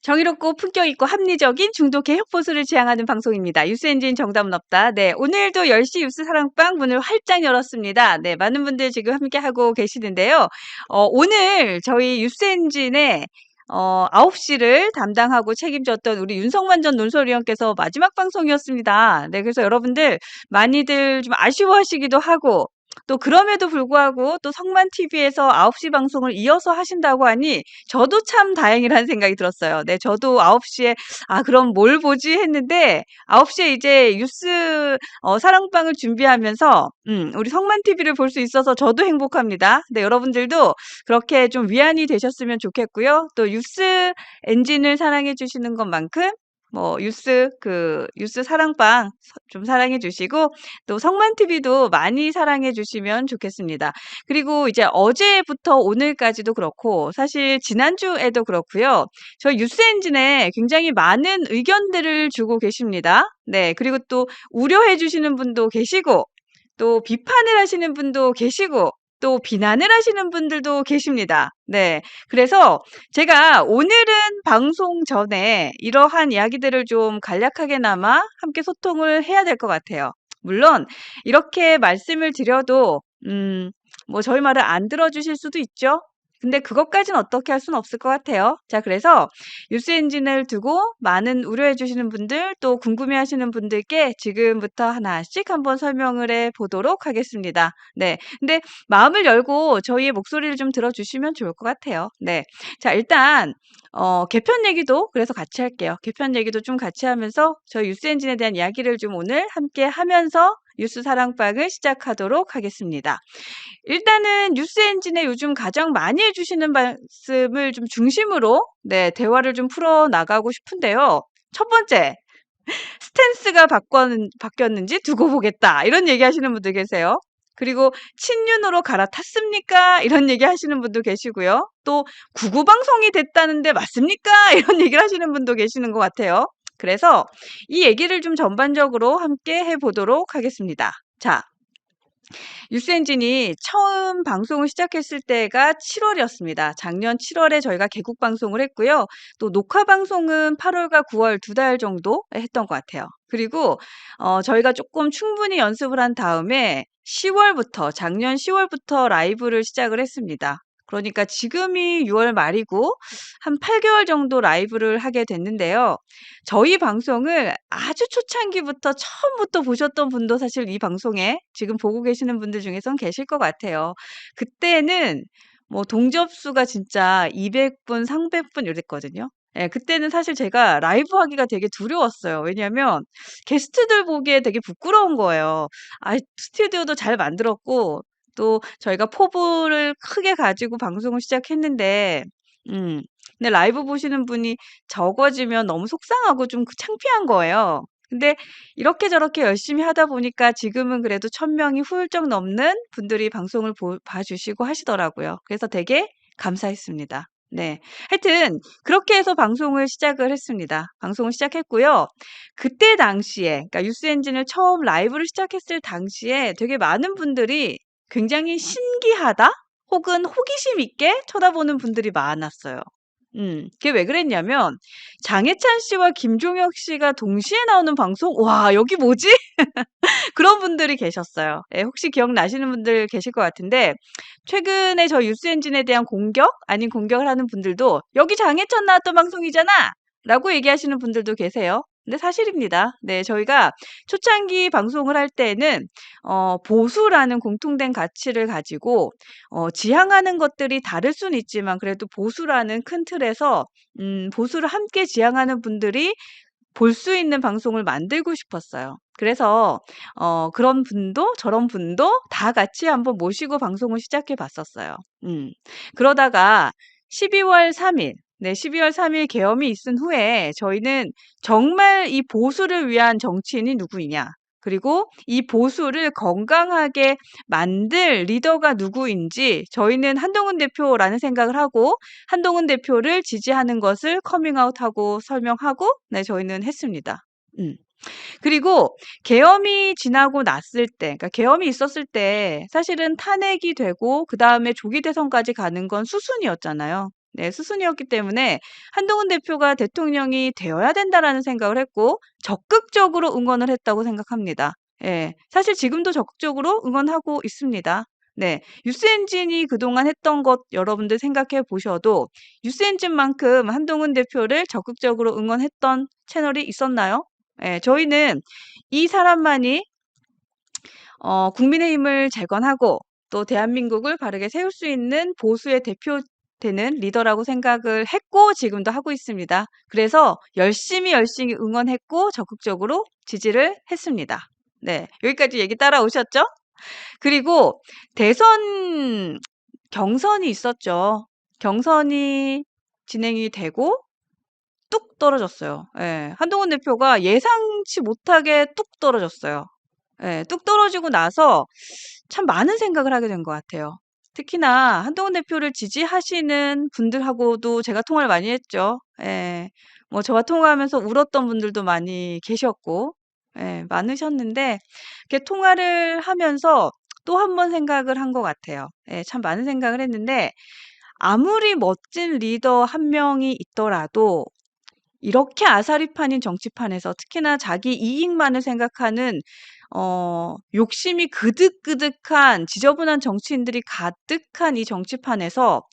정의롭고 품격 있고 합리적인 중도 개혁 보수를 지향하는 방송입니다. 뉴스 엔진 정답은 없다. 네, 오늘도 10시 뉴스 사랑방 문을 활짝 열었습니다. 네, 많은 분들 지금 함께하고 계시는데요. 오늘 저희 뉴스 엔진의 9시를 담당하고 책임졌던 우리 윤석만 전 논설위원께서 마지막 방송이었습니다. 네, 그래서 여러분들 많이들 좀 아쉬워하시기도 하고 또 그럼에도 불구하고 또 성만TV에서 9시 방송을 이어서 하신다고 하니 저도 참 다행이라는 생각이 들었어요. 네, 저도 9시에 그럼 뭘 보지 했는데 9시에 이제 뉴스 사랑방을 준비하면서 우리 성만TV를 볼 수 있어서 저도 행복합니다. 네, 여러분들도 그렇게 좀 위안이 되셨으면 좋겠고요. 또 뉴스 엔진을 사랑해 주시는 것만큼 뭐 뉴스 사랑방 좀 사랑해 주시고 또 성만TV도 많이 사랑해 주시면 좋겠습니다. 그리고 이제 어제부터 오늘까지도 그렇고 사실 지난주에도 그렇고요. 저희 뉴스엔진에 굉장히 많은 의견들을 주고 계십니다. 네, 그리고 또 우려해 주시는 분도 계시고 또 비판을 하시는 분도 계시고 또 비난을 하시는 분들도 계십니다. 네, 그래서 제가 오늘은 방송 전에 이러한 이야기들을 좀 간략하게나마 함께 소통을 해야 될 것 같아요. 물론 이렇게 말씀을 드려도 뭐 저희 말을 안 들어주실 수도 있죠. 근데 그것까진 어떻게 할 수는 없을 것 같아요. 자, 그래서 뉴스 엔진을 두고 많은 우려해 주시는 분들 또 궁금해 하시는 분들께 지금부터 하나씩 한번 설명을 해 보도록 하겠습니다. 네. 근데 마음을 열고 저희의 목소리를 좀 들어주시면 좋을 것 같아요. 네. 자, 일단 개편 얘기도 그래서 같이 할게요. 개편 얘기도 좀 같이 하면서 저희 뉴스 엔진에 대한 이야기를 좀 오늘 함께 하면서 뉴스 사랑방을 시작하도록 하겠습니다. 일단은 뉴스 엔진에 요즘 가장 많이 해주시는 말씀을 좀 중심으로 네, 대화를 좀 풀어 나가고 싶은데요. 첫 번째, 스탠스가 바뀌었는지 두고 보겠다. 이런 얘기 하시는 분들 계세요. 그리고 친윤으로 갈아탔습니까? 이런 얘기 하시는 분도 계시고요. 또 구구 방송이 됐다는데 맞습니까? 이런 얘기를 하시는 분도 계시는 것 같아요. 그래서 이 얘기를 좀 전반적으로 함께 해보도록 하겠습니다. 자, 뉴스엔진이 처음 방송을 시작했을 때가 7월이었습니다. 작년 7월에 저희가 개국 방송을 했고요. 또 녹화 방송은 8월과 9월 2달 정도 했던 것 같아요. 그리고 저희가 조금 충분히 연습을 한 다음에 작년 10월부터 라이브를 시작을 했습니다. 그러니까 지금이 6월 말이고 한 8개월 정도 라이브를 하게 됐는데요. 저희 방송을 아주 초창기부터 처음부터 보셨던 분도 사실 이 방송에 지금 보고 계시는 분들 중에선 계실 것 같아요. 그때는 뭐 동접수가 진짜 200분, 300분 이랬거든요. 예, 그때는 사실 제가 라이브 하기가 되게 두려웠어요. 왜냐면 게스트들 보기에 되게 부끄러운 거예요. 스튜디오도 잘 만들었고 또 저희가 포부를 크게 가지고 방송을 시작했는데 음 근데 라이브 보시는 분이 적어지면 너무 속상하고 좀 창피한 거예요. 근데 이렇게 저렇게 열심히 하다 보니까 지금은 그래도 1,000명이 훌쩍 넘는 분들이 방송을 봐주시고 하시더라고요. 그래서 되게 감사했습니다. 네. 하여튼 그렇게 해서 방송을 시작을 했습니다. 방송을 시작했고요. 그때 당시에 그러니까 뉴스 엔진을 처음 라이브를 시작했을 당시에 되게 많은 분들이 굉장히 신기하다 혹은 호기심 있게 쳐다보는 분들이 많았어요. 그게 왜 그랬냐면 장해찬 씨와 김종혁 씨가 동시에 나오는 방송? 와, 여기 뭐지? 그런 분들이 계셨어요. 예, 혹시 기억나시는 분들 계실 것 같은데 최근에 저 뉴스엔진에 대한 공격 아닌 공격을 하는 분들도 여기 장해찬 나왔던 방송이잖아 라고 얘기하시는 분들도 계세요. 근데 사실입니다. 네, 저희가 초창기 방송을 할 때는 보수라는 공통된 가치를 가지고 지향하는 것들이 다를 수는 있지만 그래도 보수라는 큰 틀에서 보수를 함께 지향하는 분들이 볼 수 있는 방송을 만들고 싶었어요. 그래서 그런 분도 저런 분도 다 같이 한번 모시고 방송을 시작해 봤었어요. 그러다가 12월 3일 12월 3일 계엄이 있은 후에 저희는 정말 이 보수를 위한 정치인이 누구이냐 그리고 이 보수를 건강하게 만들 리더가 누구인지 저희는 한동훈 대표라는 생각을 하고 한동훈 대표를 지지하는 것을 커밍아웃하고 설명하고 네, 저희는 했습니다. 그리고 계엄이 지나고 났을 때, 그러니까 계엄이 있었을 때 사실은 탄핵이 되고 그 다음에 조기 대선까지 가는 건 수순이었잖아요. 네, 수순이었기 때문에 한동훈 대표가 대통령이 되어야 된다라는 생각을 했고 적극적으로 응원을 했다고 생각합니다. 예, 사실 지금도 적극적으로 응원하고 있습니다. 네, 뉴스엔진이 그동안 했던 것 여러분들 생각해 보셔도 뉴스엔진만큼 한동훈 대표를 적극적으로 응원했던 채널이 있었나요? 예, 저희는 이 사람만이 국민의힘을 재건하고 또 대한민국을 바르게 세울 수 있는 보수의 대표되는 리더라고 생각을 했고 지금도 하고 있습니다. 그래서 열심히 응원했고 적극적으로 지지를 했습니다. 네, 여기까지 얘기 따라오셨죠? 그리고 대선 경선이 있었죠. 경선이 진행이 되고 뚝 떨어졌어요. 예, 한동훈 대표가 예상치 못하게 뚝 떨어졌어요. 예, 뚝 떨어지고 나서 참 많은 생각을 하게 된 것 같아요. 특히나 한동훈 대표를 지지하시는 분들하고도 제가 통화를 많이 했죠. 예, 뭐 저와 통화하면서 울었던 분들도 많이 계셨고, 예, 많으셨는데, 이렇게 통화를 하면서 또 한 번 생각을 한 것 같아요. 예, 참 많은 생각을 했는데, 아무리 멋진 리더 한 명이 있더라도 이렇게 아사리판인 정치판에서 특히나 자기 이익만을 생각하는 욕심이 그득그득한 지저분한 정치인들이 가득한 이 정치판에서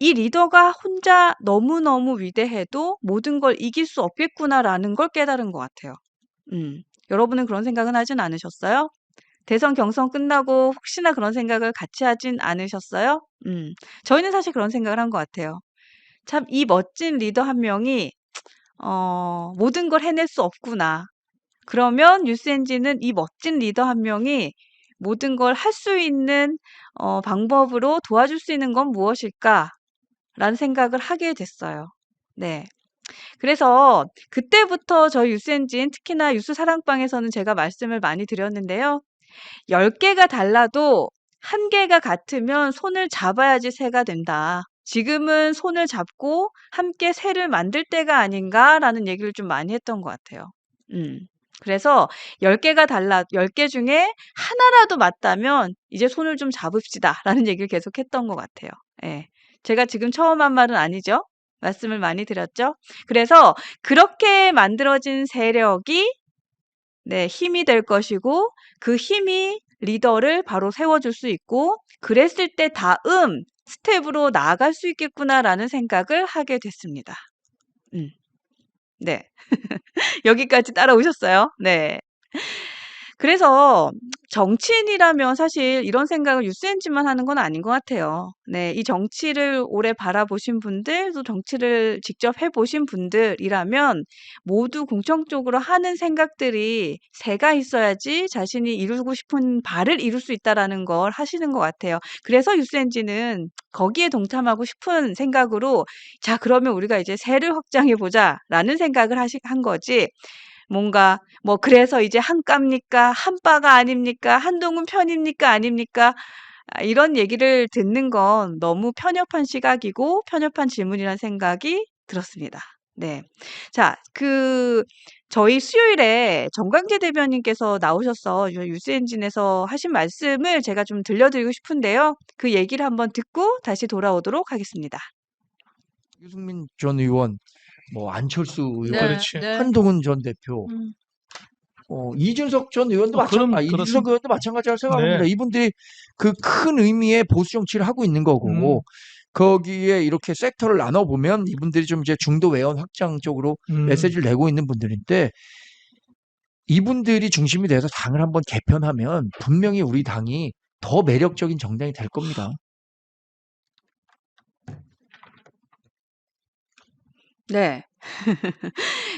이 리더가 혼자 너무너무 위대해도 모든 걸 이길 수 없겠구나라는 걸 깨달은 것 같아요. 여러분은 그런 생각은 하진 않으셨어요? 대선 경선 끝나고 혹시나 그런 생각을 같이 하진 않으셨어요? 저희는 사실 그런 생각을 한 것 같아요. 참 이 멋진 리더 한 명이 모든 걸 해낼 수 없구나. 그러면 뉴스엔진은 이 멋진 리더 한 명이 모든 걸 할 수 있는 방법으로 도와줄 수 있는 건 무엇일까라는 생각을 하게 됐어요. 네. 그래서 그때부터 저희 뉴스엔진 특히나 뉴스 사랑방에서는 제가 말씀을 많이 드렸는데요. 10개가 달라도 한 개가 같으면 손을 잡아야지 새가 된다. 지금은 손을 잡고 함께 새를 만들 때가 아닌가라는 얘기를 좀 많이 했던 것 같아요. 음. 그래서 10개 중에 하나라도 맞다면 이제 손을 좀 잡읍시다라는 얘기를 계속 했던 것 같아요. 예. 제가 지금 처음 한 말은 아니죠. 말씀을 많이 드렸죠. 그래서 그렇게 만들어진 세력이 네, 힘이 될 것이고 그 힘이 리더를 바로 세워줄 수 있고 그랬을 때 다음 스텝으로 나아갈 수 있겠구나라는 생각을 하게 됐습니다. 음, 네. 여기까지 따라오셨어요? 네. 그래서 정치인이라면 사실 이런 생각을 뉴스엔진만 하는 건 아닌 것 같아요. 네, 이 정치를 오래 바라보신 분들, 또 정치를 직접 해보신 분들이라면 모두 공통적으로 하는 생각들이 새가 있어야지 자신이 이루고 싶은 바를 이룰 수 있다라는 걸 하시는 것 같아요. 그래서 뉴스엔진은 거기에 동참하고 싶은 생각으로 자, 그러면 우리가 이제 새를 확장해 보자라는 생각을 한 거지. 뭔가 뭐 그래서 이제 한가입니까? 한바가 아닙니까? 한동훈 편입니까? 아닙니까? 이런 얘기를 듣는 건 너무 편협한 시각이고 편협한 질문이라는 생각이 들었습니다. 네. 자, 저희 수요일에 정광재 대변인께서 나오셔서 뉴스엔진에서 하신 말씀을 제가 좀 들려드리고 싶은데요. 그 얘기를 한번 듣고 다시 돌아오도록 하겠습니다. 유승민 전 의원, 뭐 안철수 의원, 네, 그렇지. 네. 한동훈 전 대표, 음, 이준석 전 의원도 이준석 그렇습니다. 의원도 마찬가지라고 생각합니다. 네. 이분들이 그 큰 의미의 보수 정치를 하고 있는 거고 거기에 이렇게 섹터를 나눠 보면 이분들이 좀 이제 중도 외연 확장 쪽으로 메시지를 내고 있는 분들인데 이분들이 중심이 돼서 당을 한번 개편하면 분명히 우리 당이 더 매력적인 정당이 될 겁니다. 네.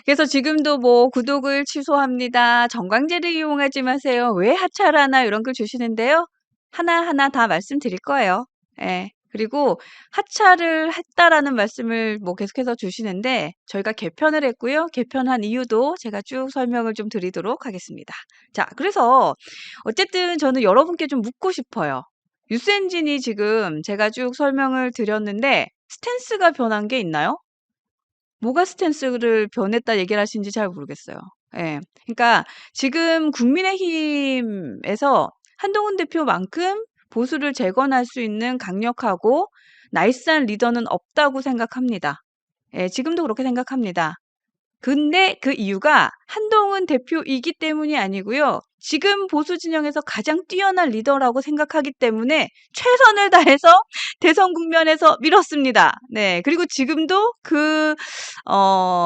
그래서 지금도 뭐 구독을 취소합니다. 정광재를 이용하지 마세요. 왜 하차하나 이런 글 주시는데요. 하나하나 다 말씀드릴 거예요. 예. 그리고 하차를 했다라는 말씀을 뭐 계속해서 주시는데 저희가 개편을 했고요. 개편한 이유도 제가 쭉 설명을 좀 드리도록 하겠습니다. 자, 그래서 어쨌든 저는 여러분께 좀 묻고 싶어요. 뉴스엔진이 지금 제가 쭉 설명을 드렸는데 스탠스가 변한 게 있나요? 뭐가 스탠스를 변했다 얘기를 하시는지 잘 모르겠어요. 예. 그러니까 지금 국민의힘에서 한동훈 대표만큼 보수를 재건할 수 있는 강력하고 나이스한 리더는 없다고 생각합니다. 예, 지금도 그렇게 생각합니다. 근데 그 이유가 한동훈 대표이기 때문이 아니고요. 지금 보수 진영에서 가장 뛰어난 리더라고 생각하기 때문에 최선을 다해서 대선 국면에서 밀었습니다. 네. 그리고 지금도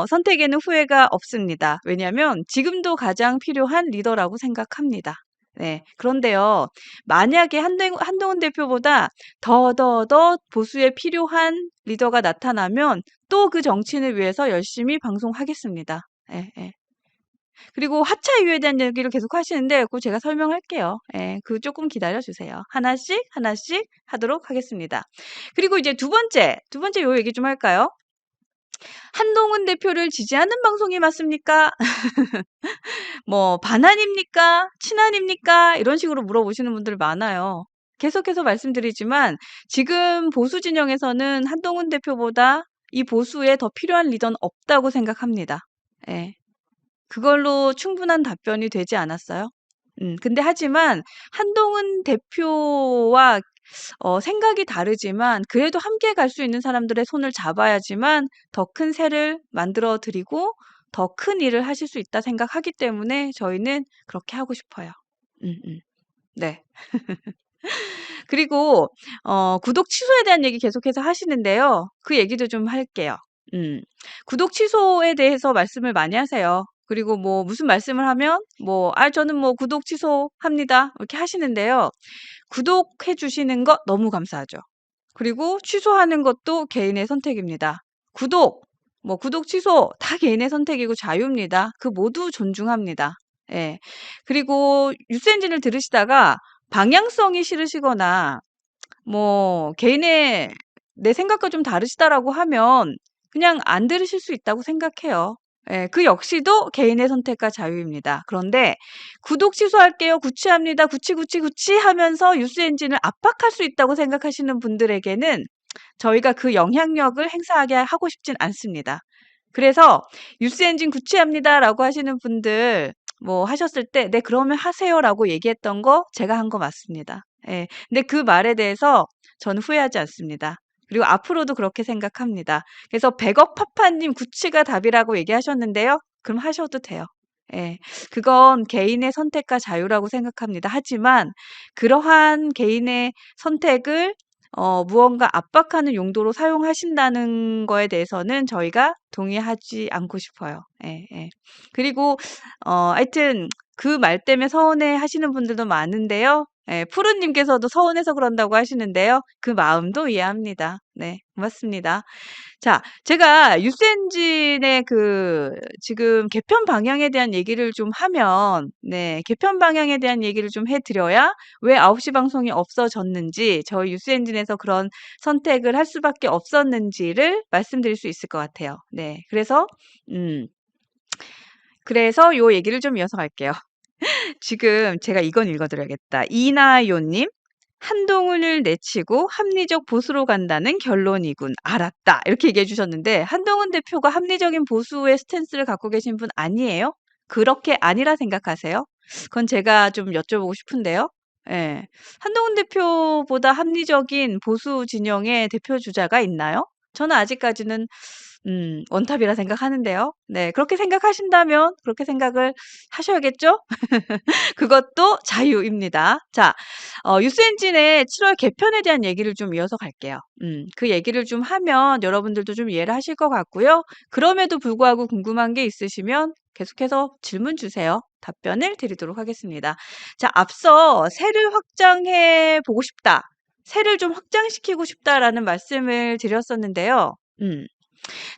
선택에는 후회가 없습니다. 왜냐하면 지금도 가장 필요한 리더라고 생각합니다. 네. 그런데요, 만약에 한동훈 대표보다 더 보수에 필요한 리더가 나타나면 또 그 정치인을 위해서 열심히 방송하겠습니다. 예, 예. 그리고 하차 이유에 대한 얘기를 계속 하시는데 그거 제가 설명할게요. 예, 그 조금 기다려 주세요. 하나씩 하나씩 하도록 하겠습니다. 그리고 이제 두 번째 요 얘기 좀 할까요? 한동훈 대표를 지지하는 방송이 맞습니까? 뭐 반환입니까? 친환입니까? 이런 식으로 물어보시는 분들 많아요. 계속해서 말씀드리지만 지금 보수 진영에서는 한동훈 대표보다 이 보수에 더 필요한 리더는 없다고 생각합니다. 예. 그걸로 충분한 답변이 되지 않았어요? 근데 하지만 한동훈 대표와 생각이 다르지만 그래도 함께 갈 수 있는 사람들의 손을 잡아야지만 더 큰 새를 만들어 드리고 더 큰 일을 하실 수 있다 생각하기 때문에 저희는 그렇게 하고 싶어요. 네. 그리고 구독 취소에 대한 얘기 계속해서 하시는데요. 그 얘기도 좀 할게요. 음. 구독 취소에 대해서 말씀을 많이 하세요. 그리고 뭐 무슨 말씀을 하면 뭐 "아 저는 뭐 구독 취소합니다." 이렇게 하시는데요. 구독해 주시는 것 너무 감사하죠. 그리고 취소하는 것도 개인의 선택입니다. 구독 취소 다 개인의 선택이고 자유입니다. 그 모두 존중합니다. 예. 그리고 뉴스 엔진을 들으시다가 방향성이 싫으시거나 뭐 개인의 내 생각과 좀 다르시다라고 하면 그냥 안 들으실 수 있다고 생각해요. 예, 그 역시도 개인의 선택과 자유입니다. 그런데 구독 취소할게요. 구치합니다. 구치 하면서 뉴스 엔진을 압박할 수 있다고 생각하시는 분들에게는 저희가 그 영향력을 행사하게 하고 싶진 않습니다. 그래서 뉴스 엔진 구치합니다라고 하시는 분들 뭐 하셨을 때 "네, 그러면 하세요."라고 얘기했던 거 제가 한 거 맞습니다. 예. 근데 그 말에 대해서 저는 후회하지 않습니다. 그리고 앞으로도 그렇게 생각합니다. 그래서 100억 파파님 구치가 답이라고 얘기하셨는데요. 그럼 하셔도 돼요. 예. 그건 개인의 선택과 자유라고 생각합니다. 하지만 그러한 개인의 선택을 무언가 압박하는 용도로 사용하신다는 거에 대해서는 저희가 동의하지 않고 싶어요. 예, 예. 그리고 하여튼 그 말 때문에 서운해 하시는 분들도 많은데요. 예, 푸르님께서도 서운해서 그런다고 하시는데요. 그 마음도 이해합니다. 네, 고맙습니다. 자, 제가 뉴스엔진의 지금 개편 방향에 대한 얘기를 좀 하면, 네, 개편 방향에 대한 얘기를 좀 해드려야 왜 9시 방송이 없어졌는지, 저희 뉴스엔진에서 그런 선택을 할 수밖에 없었는지를 말씀드릴 수 있을 것 같아요. 네, 그래서 요 얘기를 좀 이어서 갈게요. 지금 제가 이건 읽어드려야겠다. 이나요님, 한동훈을 내치고 합리적 보수로 간다는 결론이군. 알았다. 이렇게 얘기해 주셨는데, 한동훈 대표가 합리적인 보수의 스탠스를 갖고 계신 분 아니에요? 그렇게 아니라 생각하세요? 그건 제가 좀 여쭤보고 싶은데요. 예. 한동훈 대표보다 합리적인 보수 진영의 대표 주자가 있나요? 저는 아직까지는 원탑이라 생각하는데요. 네, 그렇게 생각하신다면 그렇게 생각을 하셔야겠죠? 그것도 자유입니다. 자, 뉴스엔진의 7월 개편에 대한 얘기를 좀 이어서 갈게요. 그 얘기를 좀 하면 여러분들도 좀 이해를 하실 것 같고요. 그럼에도 불구하고 궁금한 게 있으시면 계속해서 질문 주세요. 답변을 드리도록 하겠습니다. 자, 앞서 세를 확장해 보고 싶다. 세를 좀 확장시키고 싶다라는 말씀을 드렸었는데요.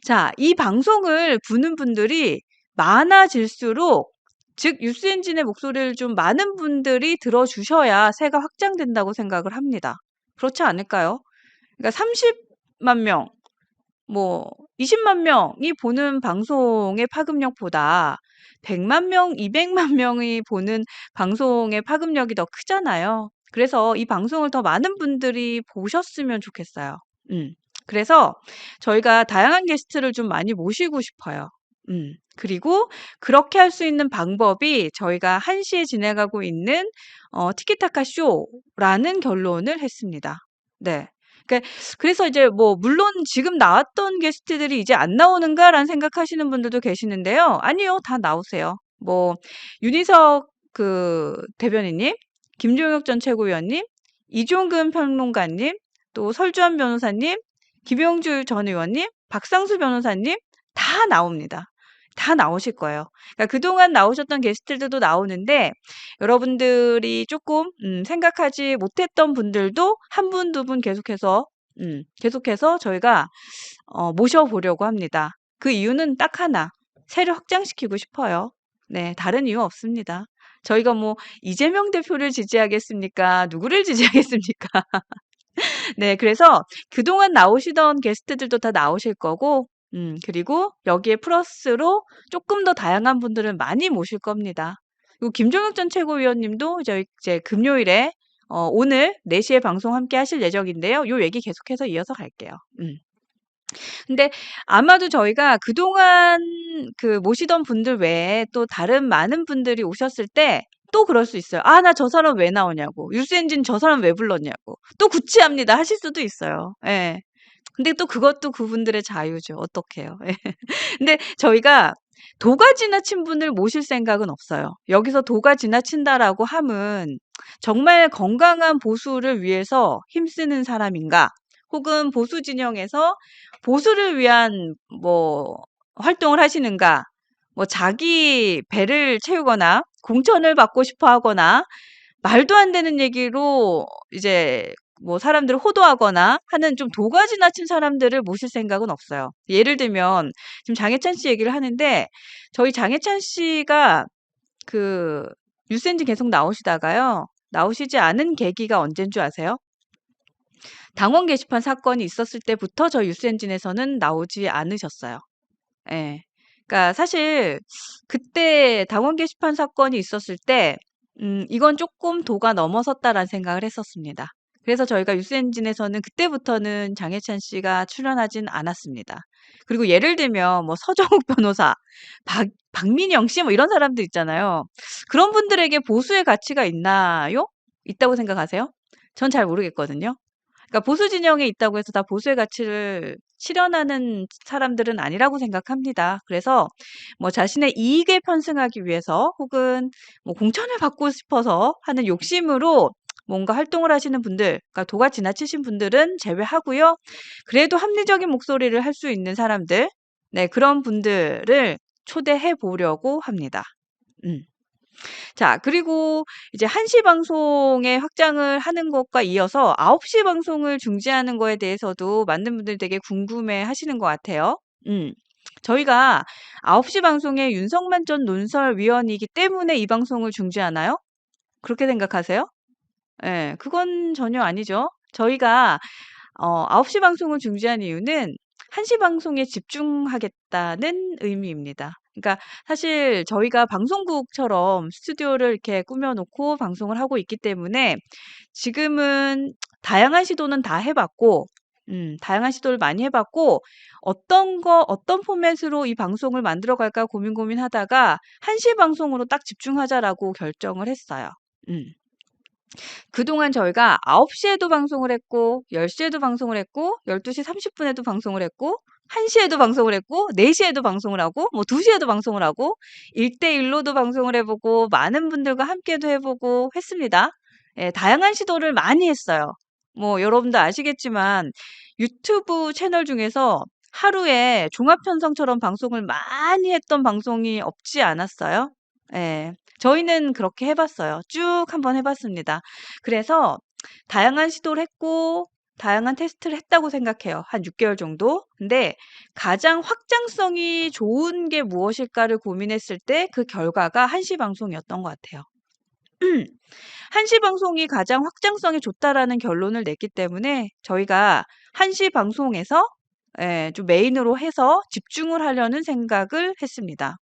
자, 이 방송을 보는 분들이 많아질수록 즉 뉴스 엔진의 목소리를 좀 많은 분들이 들어주셔야 세가 확장된다고 생각을 합니다. 그렇지 않을까요? 그러니까 30만 명, 뭐 20만 명이 보는 방송의 파급력보다 100만 명, 200만 명이 보는 방송의 파급력이 더 크잖아요. 그래서 이 방송을 더 많은 분들이 보셨으면 좋겠어요. 그래서 저희가 다양한 게스트를 좀 많이 모시고 싶어요. 그리고 그렇게 할 수 있는 방법이 저희가 1시에 진행하고 있는 티키타카 쇼라는 결론을 했습니다. 네. 그러니까 그래서 이제 뭐 물론 지금 나왔던 게스트들이 이제 안 나오는가라는 생각하시는 분들도 계시는데요. 아니요. 다 나오세요. 뭐 윤희석 대변인님, 김종혁 전 최고위원님, 이종근 평론가님, 또 설주한 변호사님, 김용주 전 의원님, 박상수 변호사님 다 나옵니다. 다 나오실 거예요. 그러니까 그동안 나오셨던 게스트들도 나오는데 여러분들이 조금 생각하지 못했던 분들도 한 분, 두 분 계속해서 저희가 모셔보려고 합니다. 그 이유는 딱 하나. 세를 확장시키고 싶어요. 네, 다른 이유 없습니다. 저희가 뭐 이재명 대표를 지지하겠습니까? 누구를 지지하겠습니까? 네, 그래서 그동안 나오시던 게스트들도 다 나오실 거고, 그리고 여기에 플러스로 조금 더 다양한 분들을 많이 모실 겁니다. 그리고 김종혁 전 최고위원님도 저희 이제 금요일에 오늘 4시에 방송 함께 하실 예정인데요. 요 얘기 계속해서 이어서 갈게요. 근데 아마도 저희가 그동안 모시던 분들 외에 또 다른 많은 분들이 오셨을 때 또 그럴 수 있어요. 아, 나 저 사람 왜 나오냐고. 뉴스엔진 저 사람 왜 불렀냐고. 또 구치합니다. 하실 수도 있어요. 예. 근데 또 그것도 그분들의 자유죠. 어떡해요. 예. 근데 저희가 도가 지나친 분을 모실 생각은 없어요. 여기서 도가 지나친다라고 함은 정말 건강한 보수를 위해서 힘쓰는 사람인가? 혹은 보수 진영에서 보수를 위한 뭐 활동을 하시는가? 뭐 자기 배를 채우거나 공천을 받고 싶어 하거나 말도 안 되는 얘기로 이제 뭐 사람들을 호도하거나 하는 좀 도가 지나친 사람들을 모실 생각은 없어요. 예를 들면 지금 장해찬 씨 얘기를 하는데 저희 장해찬 씨가 그 뉴스엔진 계속 나오시다가요. 나오시지 않은 계기가 언제인 줄 아세요? 당원 게시판 사건이 있었을 때부터 저희 뉴스엔진에서는 나오지 않으셨어요. 예. 그러니까 사실 그때 당원 게시판 사건이 있었을 때 이건 조금 도가 넘어섰다라는 생각을 했었습니다. 그래서 저희가 뉴스엔진에서는 그때부터는 장해찬 씨가 출연하진 않았습니다. 그리고 예를 들면 뭐 서정욱 변호사, 박민영 씨 뭐 이런 사람들 있잖아요. 그런 분들에게 보수의 가치가 있나요? 있다고 생각하세요? 전 잘 모르겠거든요. 그러니까 보수 진영에 있다고 해서 다 보수의 가치를 실현하는 사람들은 아니라고 생각합니다. 그래서 뭐 자신의 이익에 편승하기 위해서 혹은 뭐 공천을 받고 싶어서 하는 욕심으로 뭔가 활동을 하시는 분들, 그러니까 도가 지나치신 분들은 제외하고요. 그래도 합리적인 목소리를 할 수 있는 사람들, 네, 그런 분들을 초대해 보려고 합니다. 음. 자, 그리고 이제 1시 방송에 확장을 하는 것과 이어서 9시 방송을 중지하는 거에 대해서도 많은 분들이 되게 궁금해 하시는 것 같아요. 저희가 9시 방송의 윤석만 전 논설위원이기 때문에 이 방송을 중지하나요? 그렇게 생각하세요? 예, 그건 전혀 아니죠. 저희가 9시 방송을 중지한 이유는 1시 방송에 집중하겠다는 의미입니다. 그러니까 사실 저희가 방송국처럼 스튜디오를 이렇게 꾸며 놓고 방송을 하고 있기 때문에 지금은 다양한 시도는 다 해 봤고 다양한 시도를 많이 해 봤고 어떤 포맷으로 이 방송을 만들어 갈까 고민하다가 1시 방송으로 딱 집중하자라고 결정을 했어요. 음. 그동안 저희가 9시에도 방송을 했고 10시에도 방송을 했고 12시 30분에도 방송을 했고 1시에도 방송을 했고 4시에도 방송을 하고 뭐 2시에도 방송을 하고 1대1로도 방송을 해 보고 많은 분들과 함께도 해 보고 했습니다. 예, 다양한 시도를 많이 했어요. 뭐 여러분도 아시겠지만 유튜브 채널 중에서 하루에 종합 편성처럼 방송을 많이 했던 방송이 없지 않았어요. 예. 저희는 그렇게 해 봤어요. 쭉 한번 해 봤습니다. 그래서 다양한 시도를 했고 다양한 테스트를 했다고 생각해요. 한 6개월 정도. 근데 가장 확장성이 좋은 게 무엇일까를 고민했을 때 그 결과가 1시 방송이었던 것 같아요. 1시 방송이 가장 확장성이 좋다라는 결론을 냈기 때문에 저희가 1시 방송에서 예, 좀 메인으로 해서 집중을 하려는 생각을 했습니다.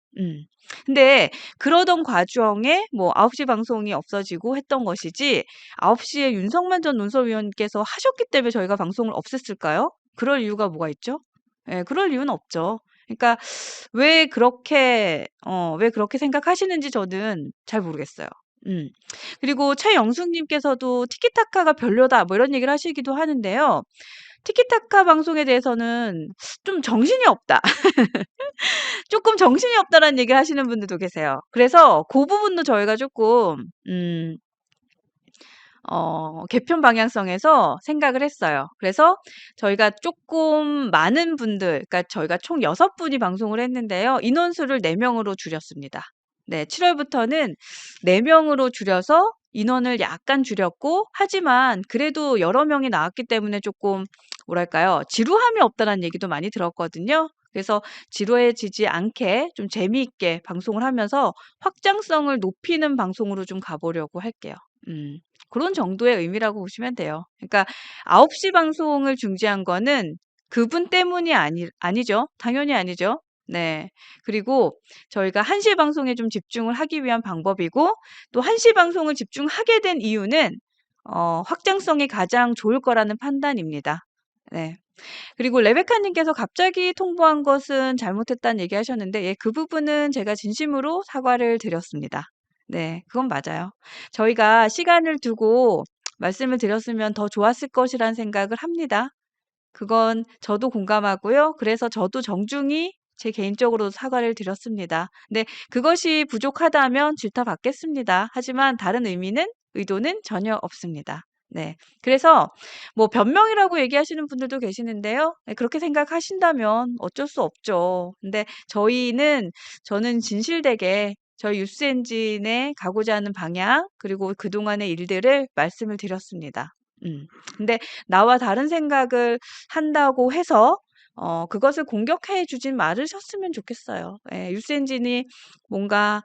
근데 그러던 과정에 뭐 9시 방송이 없어지고 했던 것이지 9시에 윤석만 전 논설위원께서 하셨기 때문에 저희가 방송을 없앴을까요? 그럴 이유가 뭐가 있죠? 예, 그럴 이유는 없죠. 그러니까 왜 그렇게 생각하시는지 저는 잘 모르겠어요. 음. 그리고 최영숙님께서도 티키타카가 별로다, 뭐 이런 얘기를 하시기도 하는데요. 티키타카 방송에 대해서는 좀 정신이 없다. 조금 정신이 없다라는 얘기를 하시는 분들도 계세요. 그래서 그 부분도 저희가 조금, 개편 방향성에서 생각을 했어요. 그래서 저희가 조금 많은 분들, 그러니까 저희가 총 6분이 방송을 했는데요. 인원수를 4명으로 줄였습니다. 네, 7월부터는 4명으로 줄여서 인원을 약간 줄였고, 하지만 그래도 여러 명이 나왔기 때문에 조금, 뭐랄까요, 지루함이 없다는 얘기도 많이 들었거든요. 그래서 지루해지지 않게 좀 재미있게 방송을 하면서 확장성을 높이는 방송으로 좀 가보려고 할게요. 음. 그런 정도의 의미라고 보시면 돼요. 그러니까 9시 방송을 중지한 거는 그분 때문이 아니죠. 당연히 아니죠. 네. 그리고 저희가 1시 방송에 좀 집중을 하기 위한 방법이고, 또 1시 방송을 집중하게 된 이유는 확장성이 가장 좋을 거라는 판단입니다. 네. 그리고 레베카님께서 갑자기 통보한 것은 잘못했다는 얘기하셨는데, 예, 그 부분은 제가 진심으로 사과를 드렸습니다. 네, 그건 맞아요. 저희가 시간을 두고 말씀을 드렸으면 더 좋았을 것이란 생각을 합니다. 그건 저도 공감하고요. 그래서 저도 정중히 제 개인적으로 사과를 드렸습니다. 근데 그것이 부족하다면 질타받겠습니다. 하지만 다른 의도는 전혀 없습니다. 네. 그래서 뭐 변명이라고 얘기하시는 분들도 계시는데요. 네, 그렇게 생각하신다면 어쩔 수 없죠. 근데 저는 진실되게 저희 뉴스 엔진에 가고자 하는 방향, 그리고 그동안의 일들을 말씀을 드렸습니다. 근데 나와 다른 생각을 한다고 해서 그것을 공격해 주진 말으셨으면 좋겠어요. 예, 뉴스 엔진이 뭔가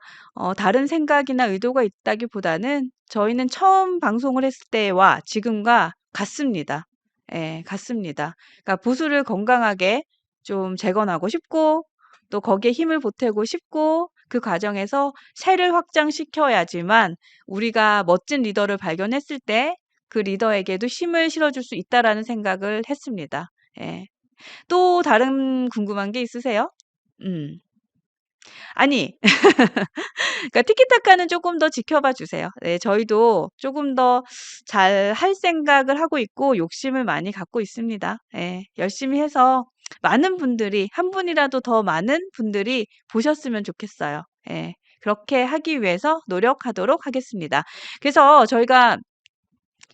다른 생각이나 의도가 있다기보다는 저희는 처음 방송을 했을 때와 지금과 같습니다. 예, 같습니다. 그러니까 보수를 건강하게 좀 재건하고 싶고, 또 거기에 힘을 보태고 싶고, 그 과정에서 새를 확장시켜야지만 우리가 멋진 리더를 발견했을 때 그 리더에게도 힘을 실어줄 수 있다라는 생각을 했습니다. 예. 또 다른 궁금한 게 있으세요? 음. 아니, 그러니까 티키타카는 조금 더 지켜봐 주세요. 네, 저희도 조금 더 잘 할 생각을 하고 있고 욕심을 많이 갖고 있습니다. 예, 열심히 해서 많은 분들이, 한 분이라도 더 많은 분들이 보셨으면 좋겠어요. 예, 그렇게 하기 위해서 노력하도록 하겠습니다. 그래서 저희가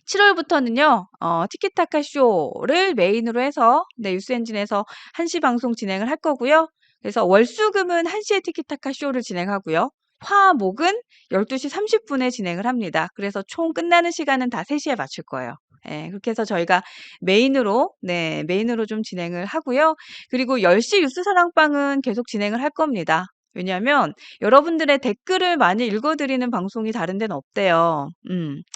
7월부터는요, 티키타카 쇼를 메인으로 해서, 네, 뉴스엔진에서 1시 방송 진행을 할 거고요. 그래서 월수금은 1시에 티키타카 쇼를 진행하고요. 화, 목은 12시 30분에 진행을 합니다. 그래서 총 끝나는 시간은 다 3시에 맞출 거예요. 예, 그렇게 해서 저희가 메인으로 좀 진행을 하고요. 그리고 10시 뉴스 사랑방은 계속 진행을 할 겁니다. 왜냐하면 여러분들의 댓글을 많이 읽어드리는 방송이 다른 데는 없대요.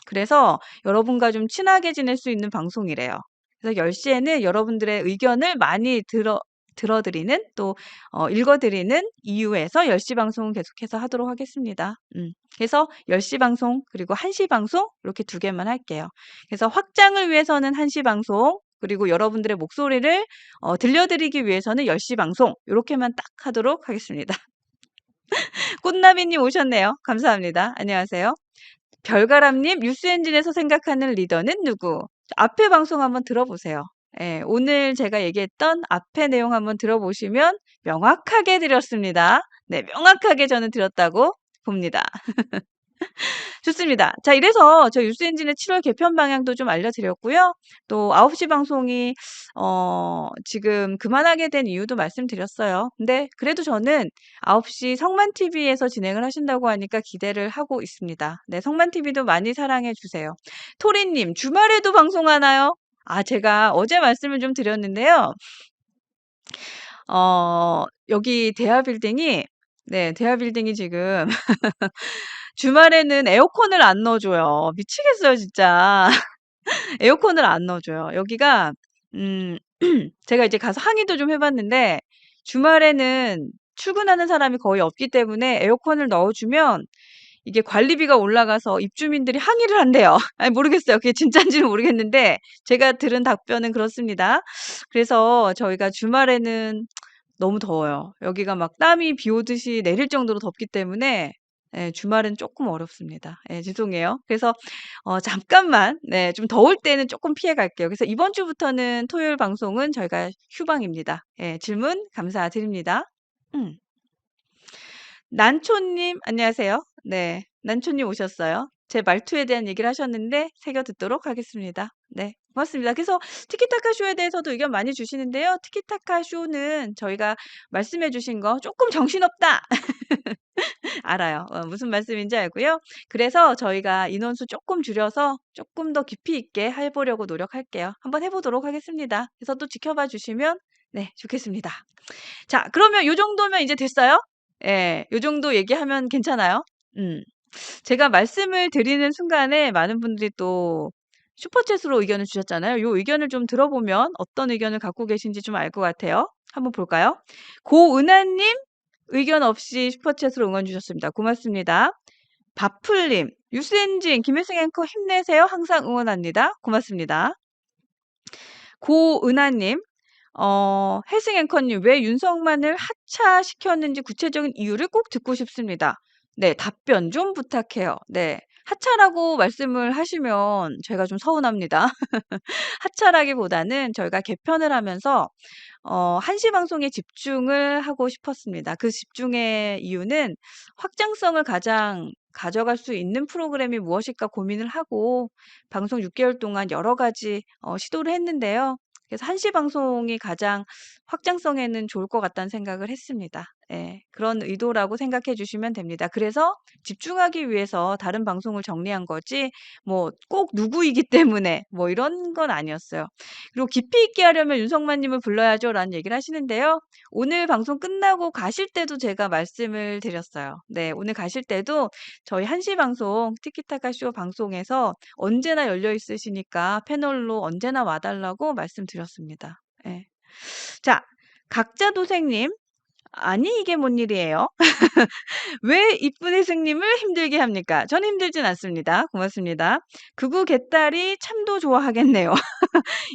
그래서 여러분과 좀 친하게 지낼 수 있는 방송이래요. 그래서 10시에는 여러분들의 의견을 많이 들어드리는, 또 읽어드리는 이유에서 10시 방송은 계속해서 하도록 하겠습니다. 그래서 10시 방송 그리고 1시 방송 이렇게 2개만 할게요. 그래서 확장을 위해서는 1시 방송, 그리고 여러분들의 목소리를 들려드리기 위해서는 10시 방송 이렇게만 딱 하도록 하겠습니다. 꽃나비님 오셨네요. 감사합니다. 안녕하세요. 별가람님, 뉴스엔진에서 생각하는 리더는 누구? 앞에 방송 한번 들어보세요. 예, 오늘 제가 얘기했던 앞에 내용 한번 들어보시면 명확하게 드렸습니다. 네, 명확하게 저는 드렸다고 봅니다. 좋습니다. 자, 이래서 저 뉴스엔진의 7월 개편 방향도 좀 알려드렸고요. 또 9시 방송이 지금 그만하게 된 이유도 말씀드렸어요. 근데 그래도 저는 9시 성만TV에서 진행을 하신다고 하니까 기대를 하고 있습니다. 네, 성만TV도 많이 사랑해 주세요. 토리님, 주말에도 방송하나요? 아, 제가 어제 말씀을 좀 드렸는데요. 여기 대하빌딩이 지금 주말에는 에어컨을 안 넣어줘요. 미치겠어요, 진짜. 에어컨을 안 넣어줘요. 여기가, 음, 제가 이제 가서 항의도 좀 해봤는데, 주말에는 출근하는 사람이 거의 없기 때문에 에어컨을 넣어주면 이게 관리비가 올라가서 입주민들이 항의를 한대요. 아니, 모르겠어요. 그게 진짜인지는 모르겠는데, 제가 들은 답변은 그렇습니다. 그래서 저희가 주말에는 너무 더워요. 여기가 막 땀이 비 오듯이 내릴 정도로 덥기 때문에 예, 주말은 조금 어렵습니다. 예, 죄송해요. 그래서 잠깐만, 네, 좀 더울 때는 조금 피해 갈게요. 그래서 이번 주부터는 토요일 방송은 저희가 휴방입니다. 예, 질문 감사드립니다. 음. 난초님, 안녕하세요. 네, 난초님 오셨어요. 제 말투에 대한 얘기를 하셨는데 새겨 듣도록 하겠습니다. 네, 고맙습니다. 그래서 티키타카 쇼에 대해서도 의견 많이 주시는데요. 티키타카 쇼는 저희가 말씀해 주신 거 조금 정신없다. 알아요. 무슨 말씀인지 알고요. 그래서 저희가 인원수 조금 줄여서 조금 더 깊이 있게 해보려고 노력할게요. 한번 해보도록 하겠습니다. 그래서 또 지켜봐 주시면 네, 좋겠습니다. 자, 그러면 요 정도면 이제 됐어요? 예, 요 정도 얘기하면 괜찮아요? 음. 제가 말씀을 드리는 순간에 많은 분들이 또 슈퍼챗으로 의견을 주셨잖아요. 요 의견을 좀 들어보면 어떤 의견을 갖고 계신지 좀 알 것 같아요. 한번 볼까요? 고은하님 의견 없이 슈퍼챗으로 응원 주셨습니다. 고맙습니다. 바풀님, 유스엔진, 김혜승 앵커 힘내세요. 항상 응원합니다. 고맙습니다. 고은하님, 혜승 앵커님, 왜 윤석만을 하차시켰는지 구체적인 이유를 꼭 듣고 싶습니다. 네, 답변 좀 부탁해요. 네. 하차라고 말씀을 하시면 제가 좀 서운합니다. 하차라기보다는 저희가 개편을 하면서 1시 방송에 집중을 하고 싶었습니다. 그 집중의 이유는 확장성을 가장 가져갈 수 있는 프로그램이 무엇일까 고민을 하고 방송 6개월 동안 여러 가지 시도를 했는데요. 그래서 1시 방송이 가장 확장성에는 좋을 것 같다는 생각을 했습니다. 예, 그런 의도라고 생각해 주시면 됩니다. 그래서 집중하기 위해서 다른 방송을 정리한 거지 뭐 꼭 누구이기 때문에 뭐 이런 건 아니었어요. 그리고 깊이 있게 하려면 윤석만 님을 불러야죠라는 얘기를 하시는데요. 오늘 방송 끝나고 가실 때도 제가 말씀을 드렸어요. 네, 오늘 가실 때도 저희 1시 방송 티키타카 쇼 방송에서 언제나 열려 있으시니까 패널로 언제나 와 달라고 말씀드렸습니다. 예. 자, 각자 도생님. 아니 이게 뭔 일이에요? 왜 이쁜 혜승님을 힘들게 합니까? 저는 힘들진 않습니다. 고맙습니다. 극우 개딸이 참도 좋아하겠네요.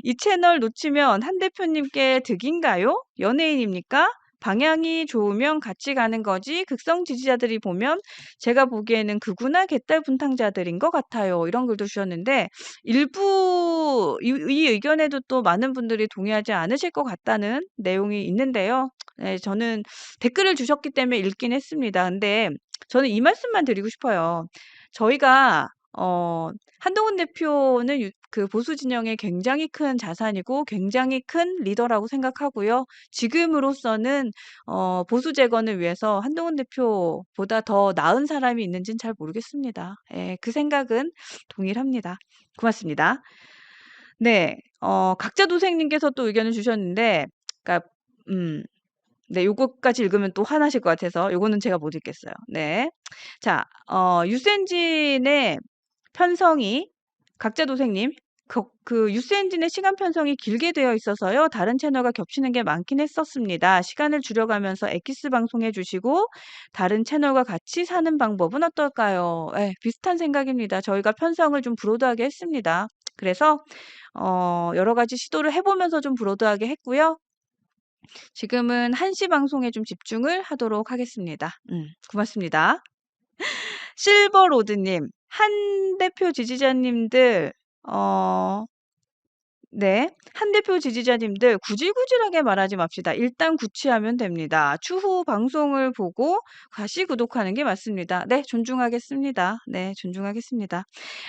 이 채널 놓치면 한 대표님께 득인가요? 연예인입니까? 방향이 좋으면 같이 가는 거지 극성 지지자들이 보면 제가 보기에는 극우나 개딸 분탕자들인 것 같아요. 이런 글도 주셨는데 일부 이 의견에도 또 많은 분들이 동의하지 않으실 것 같다는 내용이 있는데요. 네, 저는 댓글을 주셨기 때문에 읽긴 했습니다. 근데 저는 이 말씀만 드리고 싶어요. 저희가 한동훈 대표는 그 보수 진영의 굉장히 큰 자산이고 굉장히 큰 리더라고 생각하고요. 지금으로서는 보수 재건을 위해서 한동훈 대표보다 더 나은 사람이 있는지는 잘 모르겠습니다. 예, 그 생각은 동일합니다. 고맙습니다. 네, 각자 도생님께서 또 의견을 주셨는데, 그러니까 네, 요거까지 읽으면 또 화나실 것 같아서 요거는 제가 못 읽겠어요. 네. 자, 유센진의 편성이 각자 도생님 그 유스엔진의 시간 편성이 길게 되어 있어서요. 다른 채널과 겹치는 게 많긴 했었습니다. 시간을 줄여가면서 엑기스 방송해 주시고 다른 채널과 같이 사는 방법은 어떨까요? 예, 비슷한 생각입니다. 저희가 편성을 좀 브로드하게 했습니다. 그래서 여러 가지 시도를 해보면서 좀 브로드하게 했고요. 지금은 1시 방송에 좀 집중을 하도록 하겠습니다. 고맙습니다. 실버로드님, 한 대표 지지자님들, 네. 한 대표 지지자님들 구질구질하게 말하지 맙시다. 일단 구치하면 됩니다. 추후 방송을 보고 다시 구독하는 게 맞습니다. 네, 존중하겠습니다. 네, 존중하겠습니다.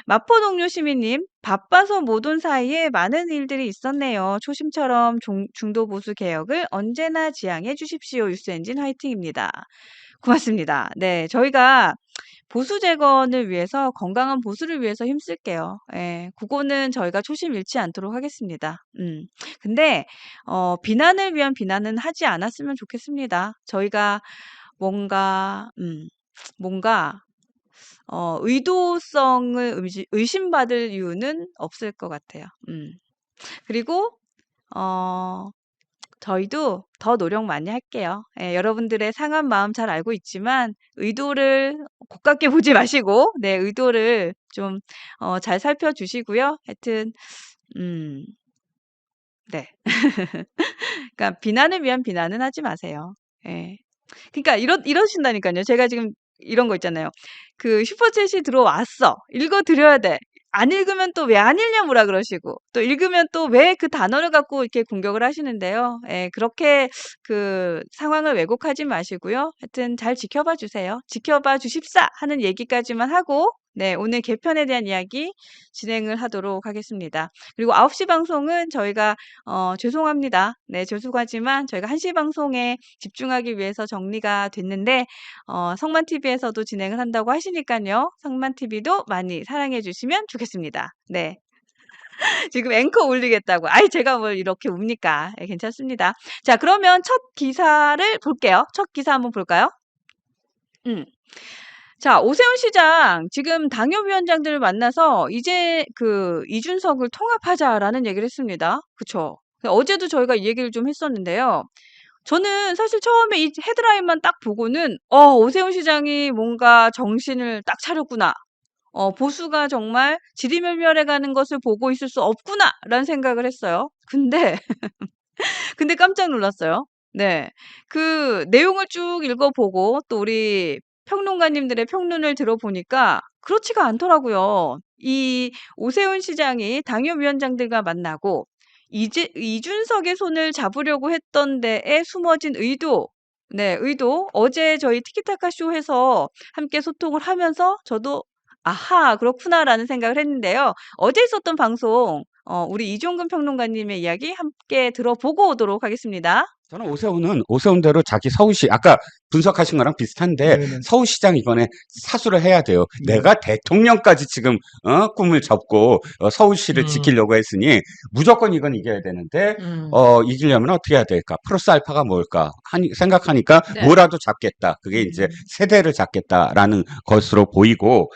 마포동료 시민님, 바빠서 못 온 사이에 많은 일들이 있었네요. 초심처럼 중도 보수 개혁을 언제나 지향해 주십시오. 뉴스엔진 화이팅입니다. 고맙습니다. 네, 저희가 보수 재건을 위해서 건강한 보수를 위해서 힘쓸게요. 예, 그거는 저희가 초심 잃지 않도록 하겠습니다. 근데 비난을 위한 비난은 하지 않았으면 좋겠습니다. 저희가 뭔가 뭔가 의도성을 의심받을 이유는 없을 것 같아요. 그리고 저희도 더 노력 많이 할게요. 예, 여러분들의 상한 마음 잘 알고 있지만 의도를 고깝게 보지 마시고 네, 의도를 좀 잘 살펴주시고요. 하여튼 네. 그러니까 비난을 위한 비난은 하지 마세요. 예. 그러니까 이러신다니까요. 제가 지금 이런 거 있잖아요. 그 슈퍼챗이 들어왔어. 읽어드려야 돼. 안 읽으면 또 왜 안 읽냐 뭐라 그러시고 또 읽으면 또 왜 그 단어를 갖고 이렇게 공격을 하시는데요. 예, 그렇게 그 상황을 왜곡하지 마시고요. 하여튼 잘 지켜봐 주세요. 지켜봐 주십사 하는 얘기까지만 하고 네, 오늘 개편에 대한 이야기 진행을 하도록 하겠습니다. 그리고 9시 방송은 저희가 죄송합니다. 네, 죄송하지만 저희가 1시 방송에 집중하기 위해서 정리가 됐는데 성만TV에서도 진행을 한다고 하시니까요. 성만TV도 많이 사랑해 주시면 좋겠습니다. 네. 지금 앵커 올리겠다고. 아이, 제가 뭘 이렇게 웁니까? 예, 괜찮습니다. 자, 그러면 첫 기사를 볼게요. 첫 기사 한번 볼까요? 자, 오세훈 시장 지금 당협위원장들을 만나서 이제 그 이준석을 통합하자라는 얘기를 했습니다. 그쵸? 어제도 저희가 이 얘기를 좀 했었는데요. 저는 사실 처음에 이 헤드라인만 딱 보고는 오세훈 시장이 뭔가 정신을 딱 차렸구나. 보수가 정말 지리멸멸해 가는 것을 보고 있을 수 없구나라는 생각을 했어요. 근데 깜짝 놀랐어요. 네. 그 내용을 쭉 읽어보고 또 우리 평론가님들의 평론을 들어보니까 그렇지가 않더라고요. 이 오세훈 시장이 당협위원장들과 만나고 이준석의 손을 잡으려고 했던 데에 숨어진 의도, 네, 의도. 어제 저희 티키타카 쇼에서 함께 소통을 하면서 저도 아하, 그렇구나라는 생각을 했는데요. 어제 있었던 방송, 우리 이종근 평론가님의 이야기 함께 들어보고 오도록 하겠습니다. 저는 오세훈은 오세훈대로 자기 서울시 아까 분석하신 거랑 비슷한데 네네. 서울시장 이번에 사수를 해야 돼요. 네. 내가 대통령까지 지금 꿈을 접고 서울시를 지키려고 했으니 무조건 이건 이겨야 되는데 이기려면 어떻게 해야 될까? 플러스 알파가 뭘까? 생각하니까 네. 뭐라도 잡겠다. 그게 이제 세대를 잡겠다라는 것으로 보이고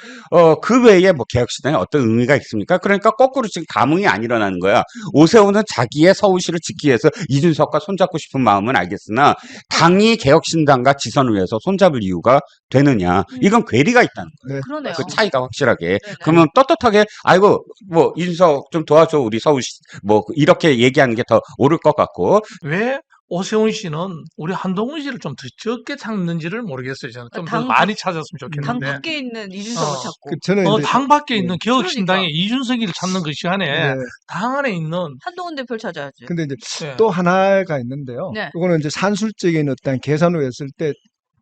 그 외에 뭐 개혁시장에 어떤 의미가 있습니까? 그러니까 거꾸로 지금 감흥이 안 일어나는 거야. 오세훈은 자기의 서울시를 지키기 위해서 이준석과 손잡고 싶은 마음은 알겠으나 당이 개혁신당과 지선을 위해서 손잡을 이유가 되느냐. 이건 괴리가 있다는 거예요. 네. 그러네요. 그 차이가 확실하게. 네네. 그러면 떳떳하게 아이고 뭐 이준석 좀 도와줘 우리 서울시 뭐 이렇게 얘기하는 게 더 옳을 것 같고 왜 오세훈 씨는 우리 한동훈 씨를 좀 더 적게 찾는지를 모르겠어요. 저는 좀 더 당 많이 찾았으면 당 좋겠는데. 밖에 있는 이준석을 어, 찾고 저는 이제 당 밖에 네. 있는 개혁신당의 그러니까. 이준석이를 찾는 그 시간에 네. 당 안에 있는 한동훈 대표를 찾아야지. 근데 이제 예. 또 하나가 있는데요. 네. 이거는 이제 산술적인 어떤 계산을 했을 때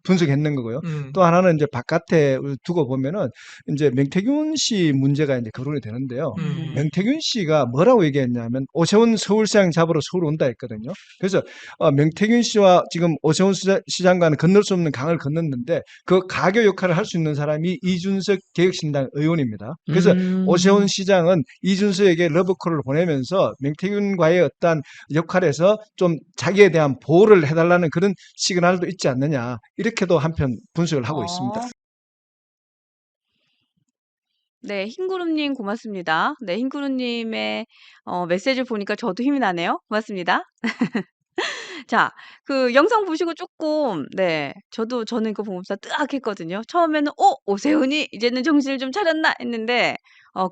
분석했는 거고요. 또 하나는 이제 바깥에 두고 보면은 이제 명태균 씨 문제가 이제 거론이 되는데요. 명태균 씨가 뭐라고 얘기했냐면 오세훈 서울시장 잡으러 서울 온다 했거든요. 그래서 명태균 씨와 지금 오세훈 시장과는 건널 수 없는 강을 건넜는데 그 가교 역할을 할 수 있는 사람이 이준석 개혁신당 의원입니다. 그래서 오세훈 시장은 이준석에게 러브콜을 보내면서 명태균과의 어떤 역할에서 좀 자기에 대한 보호를 해달라는 그런 시그널도 있지 않느냐 이렇게도 한편 분석을 하고 있습니다. 네, 흰구름님 고맙습니다. 네, 흰구름님의 메시지를 보니까 저도 힘이 나네요. 고맙습니다. 자, 그 영상 보시고 조금, 네, 저는 그거 보면서 뜨악 했거든요. 처음에는, 오세훈이 이제는 정신을 좀 차렸나 했는데,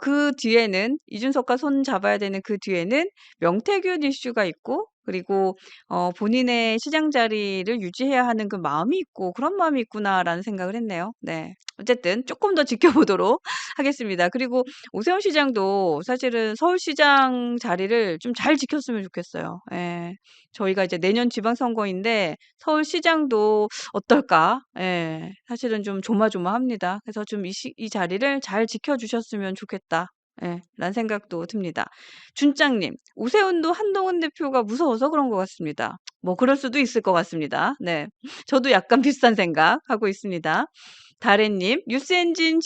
그 뒤에는, 이준석과 손 잡아야 되는 그 뒤에는 명태균 이슈가 있고, 그리고, 본인의 시장 자리를 유지해야 하는 그 마음이 있고, 그런 마음이 있구나라는 생각을 했네요. 네. 어쨌든 조금 더 지켜보도록 하겠습니다. 그리고 오세훈 시장도 사실은 서울시장 자리를 좀 잘 지켰으면 좋겠어요. 예. 저희가 이제 내년 지방선거인데 서울시장도 어떨까? 예. 사실은 좀 조마조마합니다. 그래서 좀 이 자리를 잘 지켜주셨으면 좋겠다. 예. 라는 생각도 듭니다. 준짱님, 오세훈도 한동훈 대표가 무서워서 그런 것 같습니다. 뭐 그럴 수도 있을 것 같습니다. 네. 저도 약간 비슷한 생각하고 있습니다. 다래님, 뉴스엔진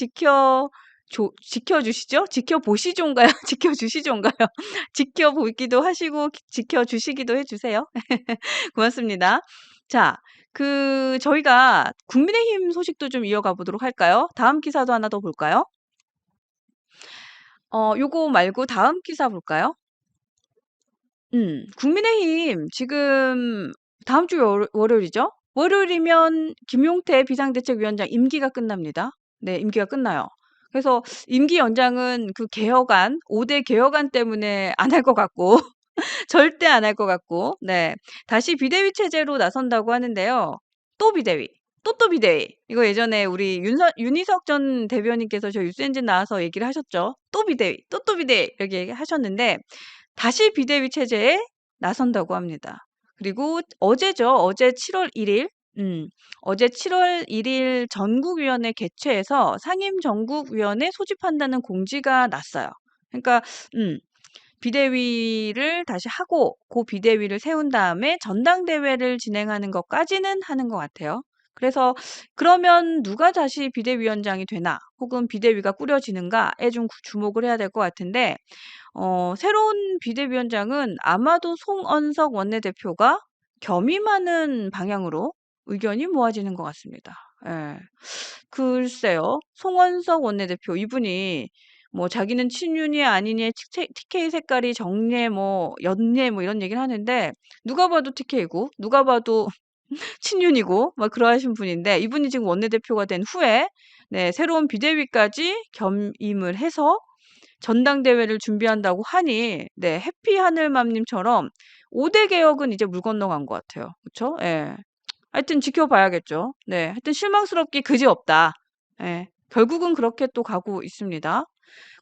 지켜주시죠? 지켜보시죠인가요? 지켜주시죠인가요? 지켜보기도 하시고 지켜주시기도 해주세요. 고맙습니다. 자, 저희가 국민의힘 소식도 좀 이어가 보도록 할까요? 다음 기사도 하나 더 볼까요? 요거 말고 다음 기사 볼까요? 국민의힘 지금 다음 주 월요일이죠? 월요일이면 김용태 비상대책위원장 임기가 끝납니다. 네, 임기가 끝나요. 그래서 임기 연장은 그 개혁안, 5대 개혁안 때문에 안 할 것 같고, 절대 안 할 것 같고, 네. 다시 비대위 체제로 나선다고 하는데요. 또 비대위. 또또 비대위. 이거 예전에 우리 윤희석 전 대변인께서 저희 뉴스엔진 나와서 얘기를 하셨죠. 또 비대위, 또또 비대위 이렇게 얘기하셨는데 다시 비대위 체제에 나선다고 합니다. 그리고 어제죠. 어제 7월 1일. 어제 7월 1일 전국위원회 개최해서 상임전국위원회 소집한다는 공지가 났어요. 그러니까 비대위를 다시 하고 그 비대위를 세운 다음에 전당대회를 진행하는 것까지는 하는 것 같아요. 그래서 그러면 누가 다시 비대위원장이 되나 혹은 비대위가 꾸려지는가에 좀 주목을 해야 될 것 같은데 새로운 비대위원장은 아마도 송언석 원내대표가 겸임하는 방향으로 의견이 모아지는 것 같습니다. 예. 글쎄요. 송원석 원내대표 이분이 뭐 자기는 친윤이 아니니 TK 색깔이 정례 뭐 연례 뭐 이런 얘기를 하는데 누가 봐도 TK고 누가 봐도 친윤이고 막 그러하신 분인데 이분이 지금 원내대표가 된 후에 네, 새로운 비대위까지 겸임을 해서 전당대회를 준비한다고 하니 네, 해피하늘맘님처럼 5대 개혁은 이제 물 건너간 것 같아요. 그쵸? 예. 하여튼 지켜봐야겠죠. 네, 하여튼 실망스럽기 그지없다. 예. 결국은 그렇게 또 가고 있습니다.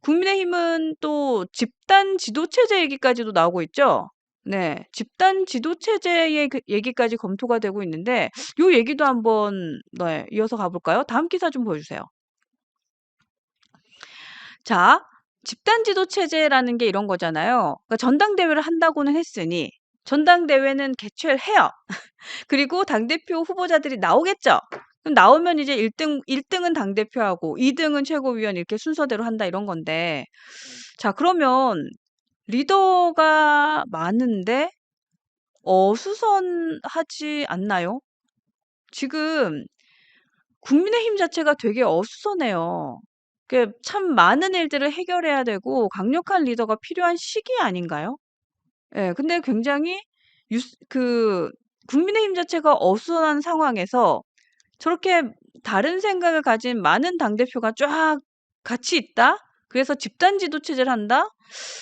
국민의힘은 또 집단 지도체제 얘기까지도 나오고 있죠. 네, 집단 지도체제의 얘기까지 검토가 되고 있는데 요 얘기도 한번 네, 이어서 가볼까요? 다음 기사 좀 보여주세요. 자, 집단 지도체제라는 게 이런 거잖아요. 그러니까 전당대회를 한다고는 했으니 전당대회는 개최를 해요. 그리고 당대표 후보자들이 나오겠죠. 그럼 나오면 이제 1등은 당대표하고 2등은 최고위원 이렇게 순서대로 한다 이런 건데 자, 그러면 리더가 많은데 어수선하지 않나요? 지금 국민의힘 자체가 되게 어수선해요. 참 많은 일들을 해결해야 되고 강력한 리더가 필요한 시기 아닌가요? 예, 근데 굉장히 국민의힘 자체가 어수선한 상황에서 저렇게 다른 생각을 가진 많은 당대표가 쫙 같이 있다? 그래서 집단 지도 체제를 한다?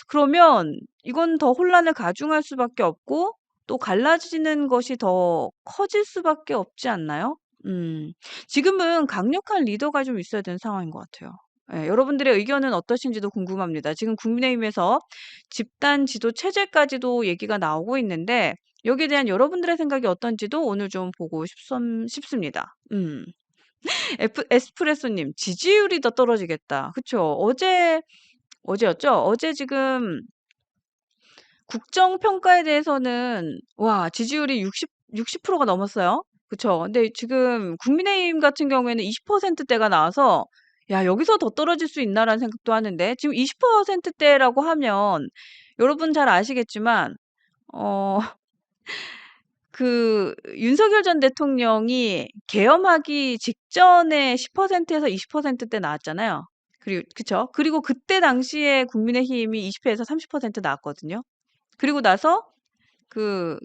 그러면 이건 더 혼란을 가중할 수밖에 없고 또 갈라지는 것이 더 커질 수밖에 없지 않나요? 지금은 강력한 리더가 좀 있어야 되는 상황인 것 같아요. 예, 여러분들의 의견은 어떠신지도 궁금합니다. 지금 국민의힘에서 집단 지도 체제까지도 얘기가 나오고 있는데 여기에 대한 여러분들의 생각이 어떤지도 오늘 좀 보고 싶습니다. 에스프레소님, 지지율이 더 떨어지겠다. 그쵸? 어제였죠? 어제 지금 국정평가에 대해서는, 와, 지지율이 60%가 넘었어요. 그쵸? 근데 지금 국민의힘 같은 경우에는 20%대가 나와서, 야, 여기서 더 떨어질 수 있나라는 생각도 하는데, 지금 20%대라고 하면, 여러분 잘 아시겠지만, 어, 윤석열 전 대통령이 계엄하기 직전에 10%에서 20%대 나왔잖아요. 그쵸? 그리고 그때 당시에 국민의힘이 20%에서 30% 나왔거든요. 그리고 나서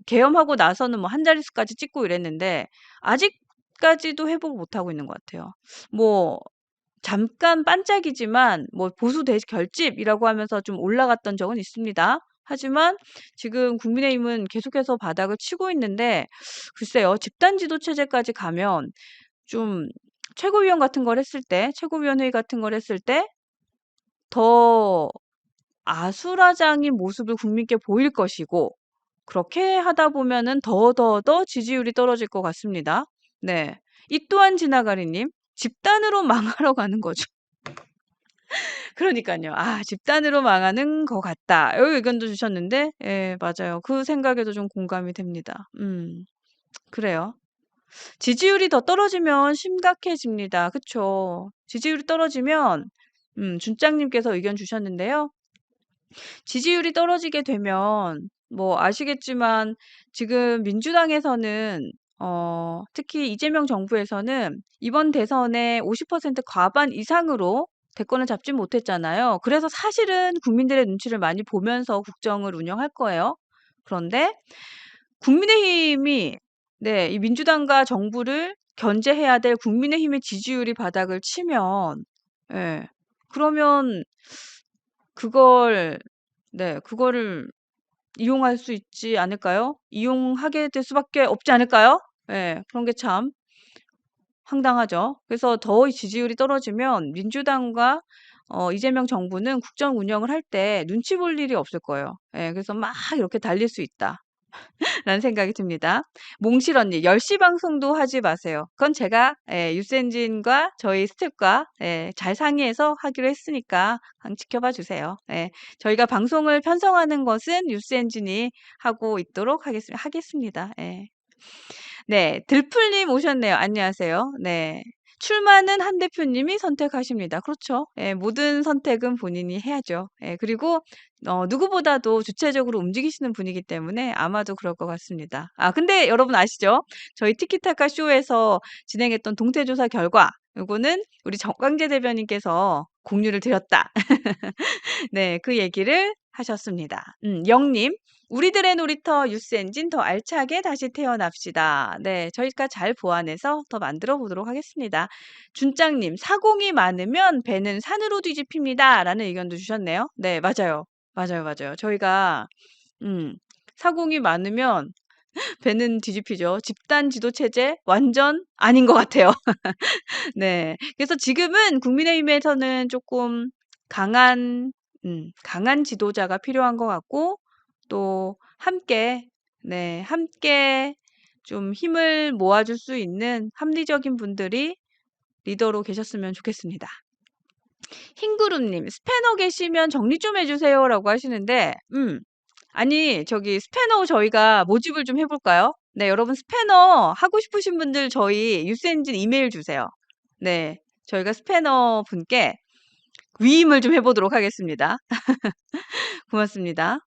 계엄하고 나서는 뭐 한 자릿수까지 찍고 이랬는데 아직까지도 회복을 못하고 있는 것 같아요. 뭐 잠깐 반짝이지만 뭐 보수 결집이라고 하면서 좀 올라갔던 적은 있습니다. 하지만 지금 국민의힘은 계속해서 바닥을 치고 있는데 글쎄요. 집단 지도 체제까지 가면 좀 최고위원 같은 걸 했을 때, 최고위원회의 같은 걸 했을 때 더 아수라장인 모습을 국민께 보일 것이고 그렇게 하다 보면은 더 지지율이 떨어질 것 같습니다. 네. 이 또한 지나가리님, 집단으로 망하러 가는 거죠. 그러니까요. 아, 집단으로 망하는 것 같다. 여기 의견도 주셨는데, 예, 맞아요. 그 생각에도 좀 공감이 됩니다. 그래요. 지지율이 더 떨어지면 심각해집니다. 그쵸? 지지율이 떨어지면, 준장님께서 의견 주셨는데요. 지지율이 떨어지게 되면 뭐 아시겠지만 지금 민주당에서는 특히 이재명 정부에서는 이번 대선에 50% 과반 이상으로 대권을 잡지 못했잖아요. 그래서 사실은 국민들의 눈치를 많이 보면서 국정을 운영할 거예요. 그런데 국민의힘이 네, 이 민주당과 정부를 견제해야 될 국민의힘의 지지율이 바닥을 치면 예. 그러면 그걸 네, 그거를 이용할 수 있지 않을까요? 이용하게 될 수밖에 없지 않을까요? 예, 그런 게 참 황당하죠. 그래서 더 지지율이 떨어지면 민주당과 이재명 정부는 국정 운영을 할 때 눈치 볼 일이 없을 거예요. 예, 그래서 막 이렇게 달릴 수 있다. 라는 생각이 듭니다. 몽실 언니, 10시 방송도 하지 마세요. 그건 제가 유센진과 저희 스태프과 잘 상의해서 하기로 했으니까 지켜봐 주세요. 저희가 방송을 편성하는 것은 유센진이 하고 있도록 하겠습니다. 네, 들풀님 오셨네요. 안녕하세요. 네. 출마는 한 대표님이 선택하십니다. 그렇죠. 모든 선택은 본인이 해야죠. 그리고 누구보다도 주체적으로 움직이시는 분이기 때문에 아마도 그럴 것 같습니다. 아, 근데 여러분 아시죠? 저희 티키타카 쇼에서 진행했던 동태조사 결과, 요거는 우리 정광재 대변인께서 공유를 드렸다. 네, 그 얘기를 하셨습니다. 영님, 우리들의 놀이터 유스엔진 더 알차게 다시 태어납시다. 네, 저희가 잘 보완해서 더 만들어 보도록 하겠습니다. 준짱님, 사공이 많으면 배는 산으로 뒤집힙니다. 라는 의견도 주셨네요. 네, 맞아요. 맞아요, 맞아요. 저희가, 사공이 많으면 배는 뒤집히죠. 집단 지도 체제 완전 아닌 것 같아요. 네. 그래서 지금은 국민의힘에서는 조금 강한 지도자가 필요한 것 같고, 또 함께 좀 힘을 모아줄 수 있는 합리적인 분들이 리더로 계셨으면 좋겠습니다. 흰구름님, 스패너 계시면 정리 좀 해주세요라고 하시는데, 아니, 저기 스패너 저희가 모집을 좀 해볼까요? 네, 여러분 스패너 하고 싶으신 분들 저희 유스엔진 이메일 주세요. 네, 저희가 스패너 분께 위임을 좀 해보도록 하겠습니다. 고맙습니다.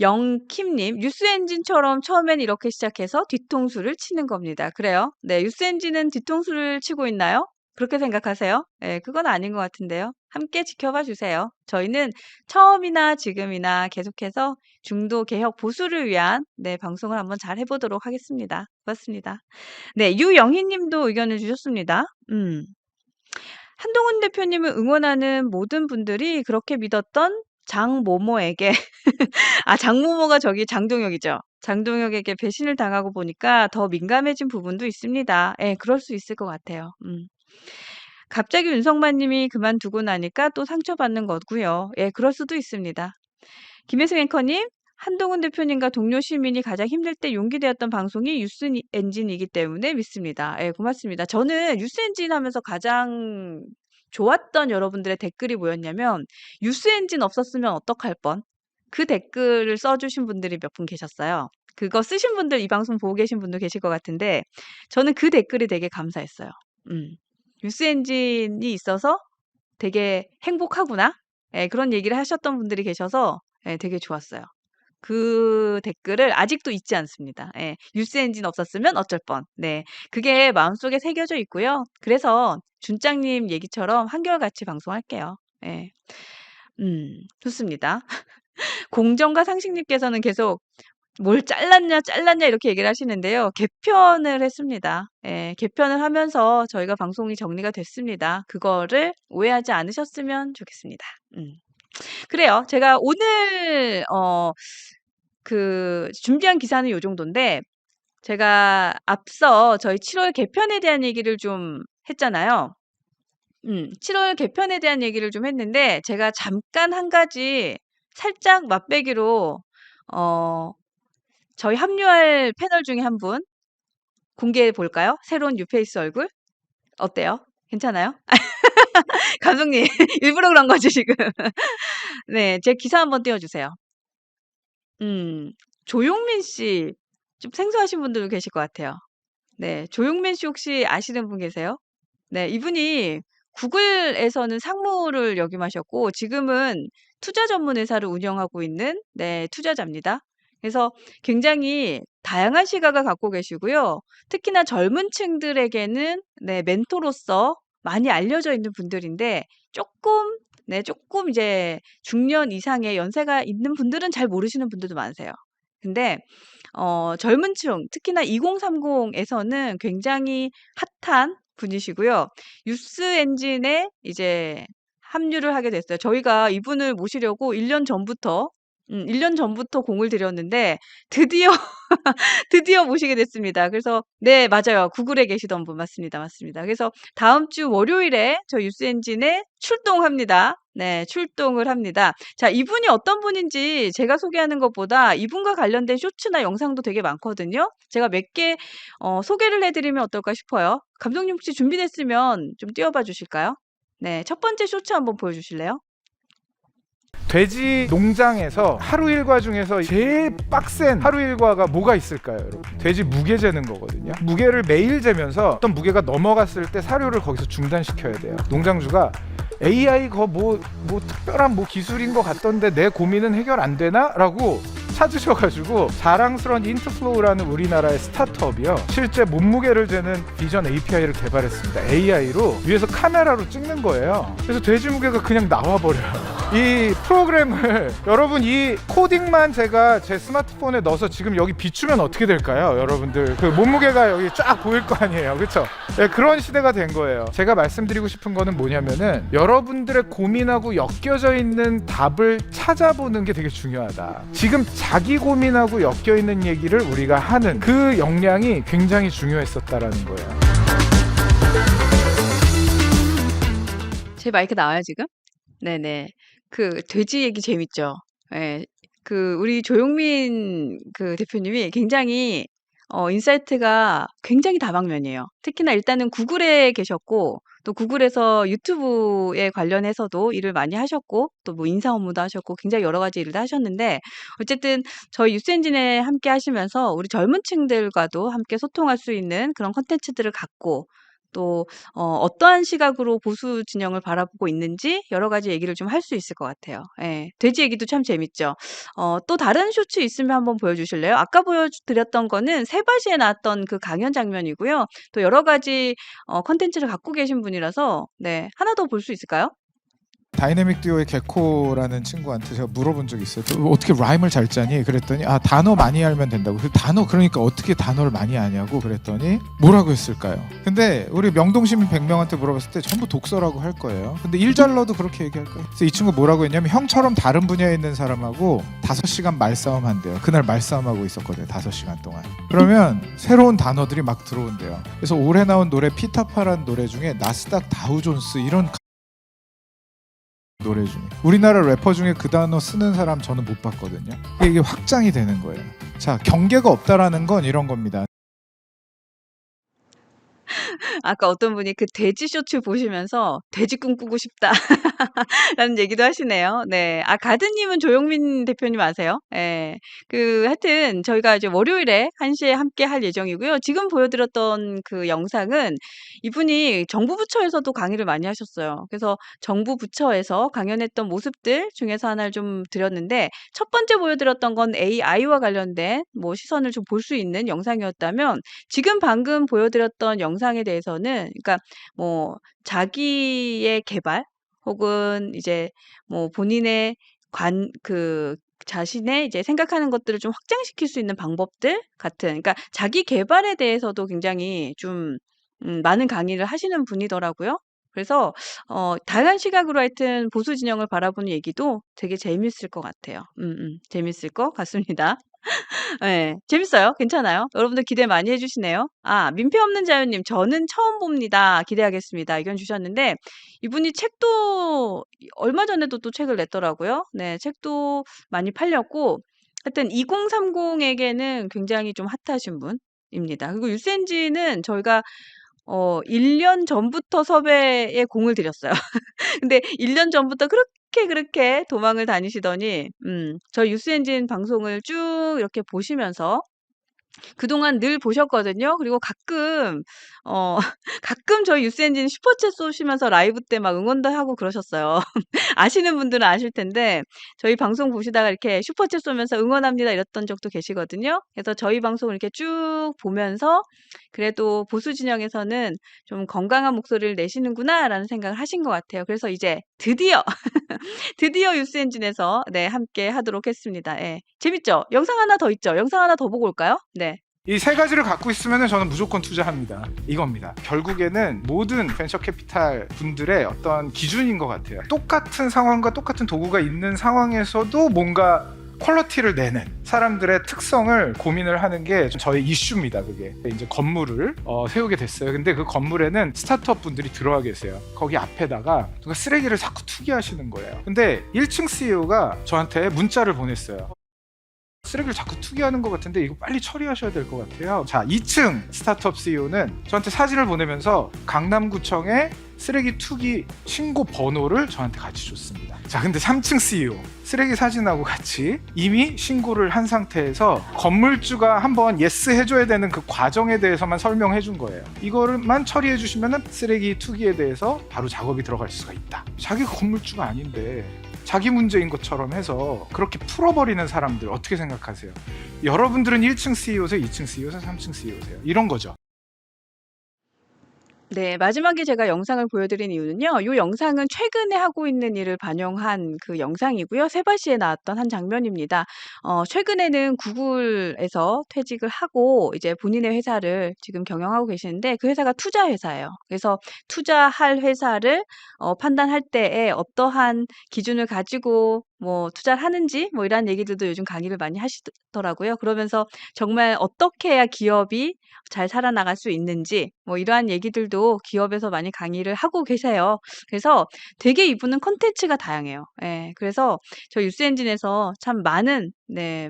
영킴님, 유스엔진처럼 처음엔 이렇게 시작해서 뒤통수를 치는 겁니다. 그래요? 네, 유스엔진은 뒤통수를 치고 있나요? 그렇게 생각하세요? 네, 그건 아닌 것 같은데요. 함께 지켜봐 주세요. 저희는 처음이나 지금이나 계속해서 중도 개혁 보수를 위한 방송을 한번 잘 해보도록 하겠습니다. 고맙습니다. 네, 유영희님도 의견을 주셨습니다. 한동훈 대표님을 응원하는 모든 분들이 그렇게 믿었던 장모모에게 장모모가 저기 장동혁이죠. 장동혁에게 배신을 당하고 보니까 더 민감해진 부분도 있습니다. 그럴 수 있을 것 같아요. 갑자기 윤석만 님이 그만두고 나니까 또 상처받는 거고요. 그럴 수도 있습니다. 김혜승 앵커님, 한동훈 대표님과 동료 시민이 가장 힘들 때 용기 되었던 방송이 유스엔진이기 때문에 믿습니다. 고맙습니다. 저는 유스엔진 하면서 가장 좋았던 여러분들의 댓글이 뭐였냐면, 유스엔진 없었으면 어떡할 뻔. 그 댓글을 써주신 분들이 몇 분 계셨어요. 그거 쓰신 분들, 이 방송 보고 계신 분도 계실 것 같은데, 저는 그 댓글이 되게 감사했어요. 유스엔진이 있어서 되게 행복하구나. 그런 얘기를 하셨던 분들이 계셔서 되게 좋았어요. 그 댓글을 아직도 잊지 않습니다. 유스엔진 없었으면 어쩔 뻔. 네, 그게 마음속에 새겨져 있고요. 그래서 준짱님 얘기처럼 한결같이 방송할게요. 좋습니다. 공정과 상식님께서는 계속 뭘 잘랐냐 이렇게 얘기를 하시는데요. 개편을 했습니다. 개편을 하면서 저희가 방송이 정리가 됐습니다. 그거를 오해하지 않으셨으면 좋겠습니다. 그래요. 제가 오늘 준비한 기사는 요 정도인데, 제가 앞서 저희 7월 개편에 대한 얘기를 좀 했잖아요. 7월 개편에 대한 얘기를 좀 했는데, 제가 잠깐 한 가지 살짝 맛배기로 저희 합류할 패널 중에 한 분 공개해 볼까요? 새로운 뉴페이스 얼굴? 어때요? 괜찮아요? 감독님, 일부러 그런 거지, 지금. 네, 제 기사 한번 띄워주세요. 조용민 씨, 좀 생소하신 분들도 계실 것 같아요. 네, 조용민 씨 혹시 아시는 분 계세요? 네, 이분이 구글에서는 상무를 역임하셨고, 지금은 투자 전문 회사를 운영하고 있는, 투자자입니다. 그래서 굉장히 다양한 시각을 갖고 계시고요. 특히나 젊은 층들에게는, 멘토로서 많이 알려져 있는 분들인데, 조금 이제 중년 이상의 연세가 있는 분들은 잘 모르시는 분들도 많으세요. 근데, 젊은 층, 특히나 2030에서는 굉장히 핫한 분이시고요. 유스 엔진에 이제 합류를 하게 됐어요. 저희가 이분을 모시려고 1년 전부터 1년 전부터 공을 들였는데 드디어 드디어 모시게 됐습니다. 그래서 네, 맞아요. 구글에 계시던 분 맞습니다. 맞습니다. 그래서 다음 주 월요일에 저 뉴스엔진에 출동합니다. 네, 출동을 합니다. 자, 이분이 어떤 분인지 제가 소개하는 것보다 이분과 관련된 쇼츠나 영상도 되게 많거든요. 제가 몇 개 소개를 해드리면 어떨까 싶어요. 감독님 혹시 준비됐으면 좀 띄워봐 주실까요? 네, 첫 번째 쇼츠 한번 보여주실래요? 돼지 농장에서 하루 일과 중에서 제일 빡센 하루 일과가 뭐가 있을까요, 여러분? 돼지 무게 재는 거거든요. 무게를 매일 재면서 어떤 무게가 넘어갔을 때 사료를 거기서 중단시켜야 돼요. 농장주가 AI 뭐 특별한 뭐 기술인 것 같던데 내 고민은 해결 안 되나? 라고 찾으셔가지고 자랑스러운 인터플로우라는 우리나라의 스타트업이요, 실제 몸무게를 재는 비전 API를 개발했습니다. AI로 위에서 카메라로 찍는 거예요. 그래서 돼지 무게가 그냥 나와버려요. 이 프로그램을 여러분, 이 코딩만 제가 제 스마트폰에 넣어서 지금 여기 비추면 어떻게 될까요? 여러분들 그 몸무게가 여기 쫙 보일 거 아니에요, 그렇죠? 네, 그런 시대가 된 거예요. 제가 말씀드리고 싶은 거는 뭐냐면은 여러분들의 고민하고 엮여져 있는 답을 찾아보는 게 되게 중요하다. 지금 자기 고민하고 엮여 있는 얘기를 우리가 하는 그 역량이 굉장히 중요했었다라는 거예요. 제 마이크 나와요, 지금? 네네. 그 돼지 얘기 재밌죠. 예. 그 우리 조용민 그 대표님이 굉장히 인사이트가 굉장히 다방면이에요. 특히나 일단은 구글에 계셨고, 또 구글에서 유튜브에 관련해서도 일을 많이 하셨고, 또 뭐 인사 업무도 하셨고, 굉장히 여러 가지 일을 하셨는데, 어쨌든 저희 뉴스엔진에 함께 하시면서 우리 젊은 층들과도 함께 소통할 수 있는 그런 콘텐츠들을 갖고, 또 어떠한 시각으로 보수 진영을 바라보고 있는지 여러 가지 얘기를 좀 할 수 있을 것 같아요. 예. 돼지 얘기도 참 재밌죠. 또 다른 쇼츠 있으면 한번 보여주실래요? 아까 보여드렸던 거는 세바시에 나왔던 그 강연 장면이고요. 또 여러 가지 콘텐츠를 갖고 계신 분이라서 네, 하나 더 볼 수 있을까요? 다이내믹 듀오의 개코라는 친구한테 제가 물어본 적이 있어요. 너 어떻게 라임을 잘 짜니? 그랬더니 단어 많이 알면 된다고. 그 단어, 그러니까 어떻게 단어를 많이 아냐고 그랬더니 뭐라고 했을까요? 근데 우리 명동시민 100명한테 물어봤을 때 전부 독서라고 할 거예요. 근데 일 잘 넣어도 그렇게 얘기할 거예요. 그래서 이 친구 뭐라고 했냐면, 형처럼 다른 분야에 있는 사람하고 5시간 말싸움 한대요. 그날 말싸움하고 있었거든요, 5시간 동안. 그러면 새로운 단어들이 막 들어온대요. 그래서 올해 나온 노래 피터파란 노래 중에 나스닥 다우존스 이런 노래 중에, 우리나라 래퍼 중에 그 단어 쓰는 사람 저는 못 봤거든요. 이게 확장이 되는 거예요. 자, 경계가 없다라는 건 이런 겁니다. 아까 어떤 분이 그 돼지 쇼츠 보시면서 돼지 꿈꾸고 싶다 라는 얘기도 하시네요. 네. 가드님은 조용민 대표님 아세요? 예. 하여튼 저희가 이제 월요일에 1시에 함께 할 예정이고요. 지금 보여드렸던 그 영상은 이분이 정부 부처에서도 강의를 많이 하셨어요. 그래서 정부 부처에서 강연했던 모습들 중에서 하나를 좀 드렸는데, 첫 번째 보여드렸던 건 AI와 관련된 뭐 시선을 좀 볼 수 있는 영상이었다면, 지금 방금 보여드렸던 영상에 대해서는 그러니까 뭐 자기의 개발 혹은 이제 뭐 본인의 자신의 이제 생각하는 것들을 좀 확장시킬 수 있는 방법들 같은, 그러니까 자기 개발에 대해서도 굉장히 좀 많은 강의를 하시는 분이더라고요. 그래서 다양한 시각으로 하여튼 보수 진영을 바라보는 얘기도 되게 재밌을 것 같아요. 재밌을 것 같습니다. 예. 재밌어요. 괜찮아요. 여러분들 기대 많이 해주시네요. 민폐 없는 자유님, 저는 처음 봅니다. 기대하겠습니다. 의견 주셨는데, 이분이 책도 얼마 전에도 또 책을 냈더라고요. 네, 책도 많이 팔렸고, 하여튼 2030에게는 굉장히 좀 핫하신 분입니다. 그리고 유센지는 저희가 1년 전부터 섭외에 공을 들였어요. 근데 1년 전부터 그렇게 도망을 다니시더니 저희 뉴스엔진 방송을 쭉 이렇게 보시면서 그동안 늘 보셨거든요. 그리고 가끔 가끔 저희 뉴스엔진 슈퍼챗 쏘시면서 라이브 때 막 응원도 하고 그러셨어요. 아시는 분들은 아실 텐데, 저희 방송 보시다가 이렇게 슈퍼챗 쏘면서 응원합니다 이랬던 적도 계시거든요. 그래서 저희 방송을 이렇게 쭉 보면서 그래도 보수 진영에서는 좀 건강한 목소리를 내시는구나라는 생각을 하신 것 같아요. 그래서 이제 드디어 드디어 뉴스엔진에서 네, 함께 하도록 했습니다. 예. 재밌죠? 영상 하나 더 있죠? 영상 하나 더 보고 올까요? 네. 이 세 가지를 갖고 있으면 저는 무조건 투자합니다. 이겁니다. 결국에는 모든 벤처 캐피탈 분들의 어떤 기준인 것 같아요. 똑같은 상황과 똑같은 도구가 있는 상황에서도 뭔가 퀄리티를 내는 사람들의 특성을 고민을 하는 게 저의 이슈입니다. 그게 이제 건물을 세우게 됐어요. 근데 그 건물에는 스타트업 분들이 들어와 계세요. 거기 앞에다가 누가 쓰레기를 자꾸 투기하시는 거예요. 근데 1층 CEO가 저한테 문자를 보냈어요. 쓰레기를 자꾸 투기하는 것 같은데 이거 빨리 처리하셔야 될 것 같아요. 자, 2층 스타트업 CEO는 저한테 사진을 보내면서 강남구청에 쓰레기 투기 신고 번호를 저한테 같이 줬습니다. 자, 근데 3층 CEO 쓰레기 사진하고 같이 이미 신고를 한 상태에서 건물주가 한번 예스 해줘야 되는 그 과정에 대해서만 설명해 준 거예요. 이거만 처리해 주시면 쓰레기 투기에 대해서 바로 작업이 들어갈 수가 있다. 자기가 건물주가 아닌데 자기 문제인 것처럼 해서 그렇게 풀어버리는 사람들 어떻게 생각하세요? 여러분들은 1층 CEO세요? 2층 CEO세요? 3층 CEO세요? 이런 거죠. 네, 마지막에 제가 영상을 보여드린 이유는요. 이 영상은 최근에 하고 있는 일을 반영한 그 영상이고요. 세바시에 나왔던 한 장면입니다. 최근에는 구글에서 퇴직을 하고 이제 본인의 회사를 지금 경영하고 계시는데 그 회사가 투자 회사예요. 그래서 투자할 회사를 판단할 때에 어떠한 기준을 가지고 뭐 투자를 하는지 뭐 이런 얘기들도 요즘 강의를 많이 하시더라고요. 그러면서 정말 어떻게 해야 기업이 잘 살아나갈 수 있는지 뭐 이러한 얘기들도 기업에서 많이 강의를 하고 계세요. 그래서 되게 이분은 콘텐츠가 다양해요. 예. 그래서 저 뉴스엔진에서 참 많은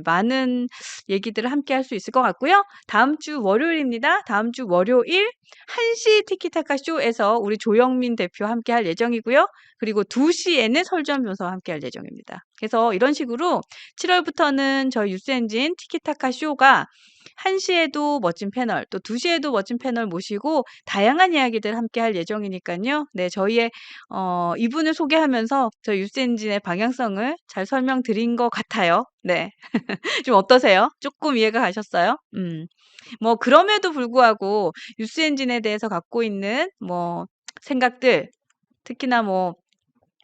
많은 얘기들을 함께 할 수 있을 것 같고요. 다음 주 월요일입니다. 다음 주 월요일 1시 티키타카 쇼에서 우리 조영민 대표 함께 할 예정이고요. 그리고 2시에는 설주한 변호사와 함께 할 예정입니다. 그래서 이런 식으로 7월부터는 저희 뉴스엔진 티키타카 쇼가 1시에도 멋진 패널, 또 2시에도 멋진 패널 모시고 다양한 이야기들 함께 할 예정이니까요. 네, 저희의 이분을 소개하면서 저희 뉴스엔진의 방향성을 잘 설명드린 것 같아요. 네. 좀 어떠세요? 조금 이해가 가셨어요? 뭐 그럼에도 불구하고 뉴스엔진에 대해서 갖고 있는 뭐 생각들, 특히나 뭐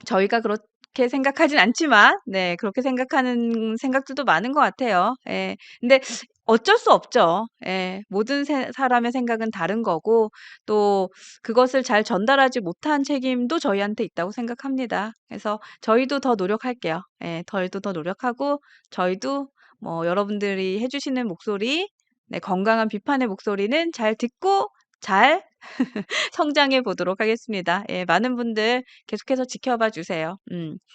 저희가 그렇게 생각하진 않지만 네, 그렇게 생각하는 생각들도 많은 것 같아요. 예. 근데 어쩔 수 없죠. 예. 모든 사람의 생각은 다른 거고 또 그것을 잘 전달하지 못한 책임도 저희한테 있다고 생각합니다. 그래서 저희도 더 노력할게요. 예. 저희도 더 노력하고 저희도 뭐 여러분들이 해주시는 목소리, 네, 건강한 비판의 목소리는 잘 듣고 잘 성장해 보도록 하겠습니다. 예, 많은 분들 계속해서 지켜봐 주세요.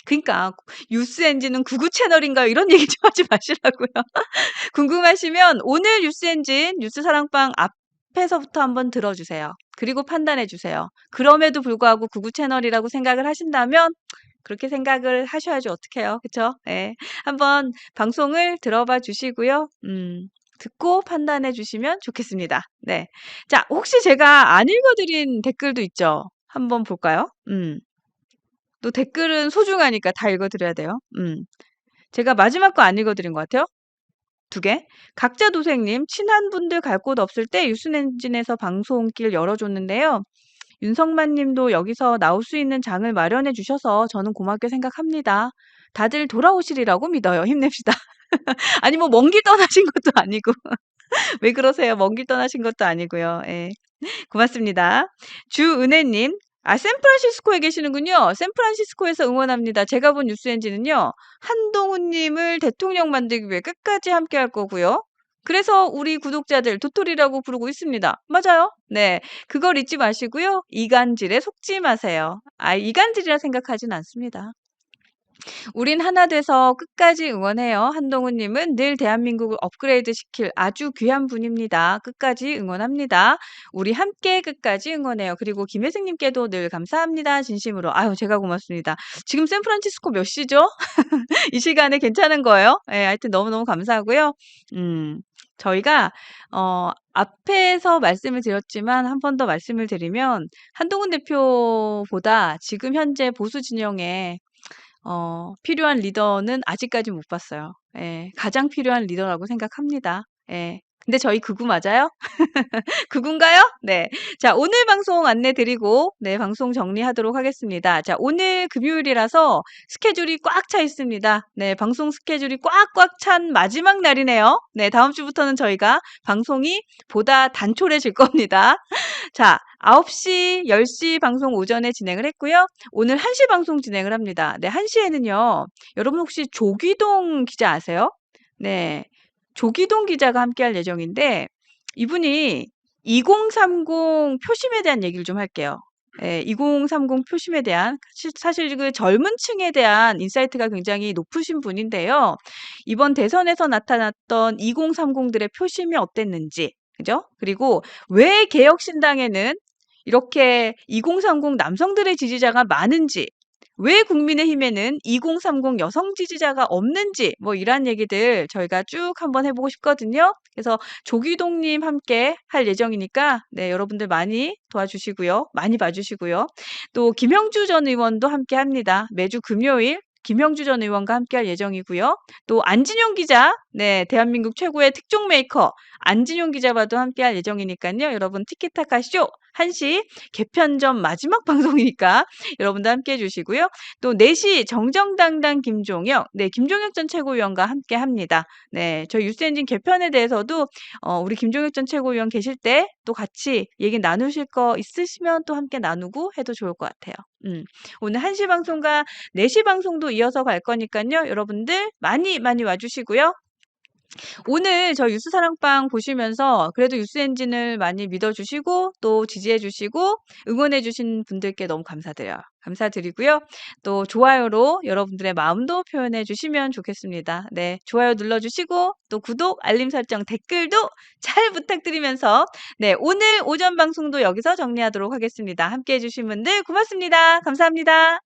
그러니까 뉴스 엔진은 구구 채널인가요? 이런 얘기 좀 하지 마시라고요. 궁금하시면 오늘 뉴스 엔진 뉴스 사랑방 앞에서부터 한번 들어주세요. 그리고 판단해 주세요. 그럼에도 불구하고 구구 채널이라고 생각을 하신다면 그렇게 생각을 하셔야죠. 어떡해요. 그쵸? 예. 한번 방송을 들어봐 주시고요. 듣고 판단해 주시면 좋겠습니다. 네. 자, 혹시 제가 안 읽어드린 댓글도 있죠? 한번 볼까요? 또 댓글은 소중하니까 다 읽어드려야 돼요. 제가 마지막 거 안 읽어드린 것 같아요. 2개. 각자 도생님, 친한 분들 갈 곳 없을 때 뉴스엔진에서 방송길 열어줬는데요. 윤성만 님도 여기서 나올 수 있는 장을 마련해 주셔서 저는 고맙게 생각합니다. 다들 돌아오시리라고 믿어요. 힘냅시다. 아니, 뭐, 먼 길 떠나신 것도 아니고. 왜 그러세요? 먼 길 떠나신 것도 아니고요. 예. 고맙습니다. 주은혜님, 샌프란시스코에 계시는군요. 샌프란시스코에서 응원합니다. 제가 본 뉴스엔진은요, 한동훈님을 대통령 만들기 위해 끝까지 함께 할 거고요. 그래서 우리 구독자들 도토리라고 부르고 있습니다. 맞아요. 네. 그걸 잊지 마시고요. 이간질에 속지 마세요. 이간질이라 생각하진 않습니다. 우린 하나 돼서 끝까지 응원해요. 한동훈님은 늘 대한민국을 업그레이드 시킬 아주 귀한 분입니다. 끝까지 응원합니다. 우리 함께 끝까지 응원해요. 그리고 김혜승님께도 늘 감사합니다. 진심으로. 아유, 제가 고맙습니다. 지금 샌프란시스코 몇 시죠? 이 시간에 괜찮은 거예요? 예, 하여튼 너무너무 감사하고요. 저희가 앞에서 말씀을 드렸지만 한 번 더 말씀을 드리면 한동훈 대표보다 지금 현재 보수 진영에 필요한 리더는 아직까지 못 봤어요. 예, 가장 필요한 리더라고 생각합니다. 예, 근데 저희 극우 맞아요? 극우인가요? 네. 자, 오늘 방송 안내 드리고, 네, 방송 정리하도록 하겠습니다. 자, 오늘 금요일이라서 스케줄이 꽉 차 있습니다. 네, 방송 스케줄이 꽉꽉 찬 마지막 날이네요. 네, 다음 주부터는 저희가 방송이 보다 단촐해질 겁니다. 자, 9시, 10시 방송 오전에 진행을 했고요. 오늘 1시 방송 진행을 합니다. 네, 1시에는요. 여러분 혹시 조기동 기자 아세요? 네. 조기동 기자가 함께할 예정인데 이분이 2030 표심에 대한 얘기를 좀 할게요. 예, 2030 표심에 대한 사실 그 젊은 층에 대한 인사이트가 굉장히 높으신 분인데요. 이번 대선에서 나타났던 2030들의 표심이 어땠는지, 그죠? 그리고 왜 개혁신당에는 이렇게 2030 남성들의 지지자가 많은지, 왜 국민의힘에는 2030 여성 지지자가 없는지 뭐 이런 얘기들 저희가 쭉 한번 해보고 싶거든요. 그래서 조기동님 함께 할 예정이니까 네, 여러분들 많이 도와주시고요. 많이 봐주시고요. 또 김형주 전 의원도 함께 합니다. 매주 금요일 김형주 전 의원과 함께 할 예정이고요. 또 안진용 기자, 네, 대한민국 최고의 특종 메이커 안진용 기자와도 함께 할 예정이니까요. 여러분 티키타카 쇼 1시 개편전 마지막 방송이니까 여러분도 함께 해주시고요. 또 4시 정정당당 김종혁, 네, 김종혁 전 최고위원과 함께 합니다. 네, 저희 뉴스엔진 개편에 대해서도 우리 김종혁 전 최고위원 계실 때 또 같이 얘기 나누실 거 있으시면 또 함께 나누고 해도 좋을 것 같아요. 오늘 1시 방송과 4시 방송도 이어서 갈 거니까요. 여러분들 많이 많이 와주시고요. 오늘 저 뉴스사랑방 보시면서 그래도 뉴스엔진을 많이 믿어주시고 또 지지해주시고 응원해주신 분들께 너무 감사드려요. 감사드리고요. 또 좋아요로 여러분들의 마음도 표현해주시면 좋겠습니다. 네, 좋아요 눌러주시고 또 구독, 알림 설정, 댓글도 잘 부탁드리면서 네, 오늘 오전 방송도 여기서 정리하도록 하겠습니다. 함께해 주신 분들 고맙습니다. 감사합니다.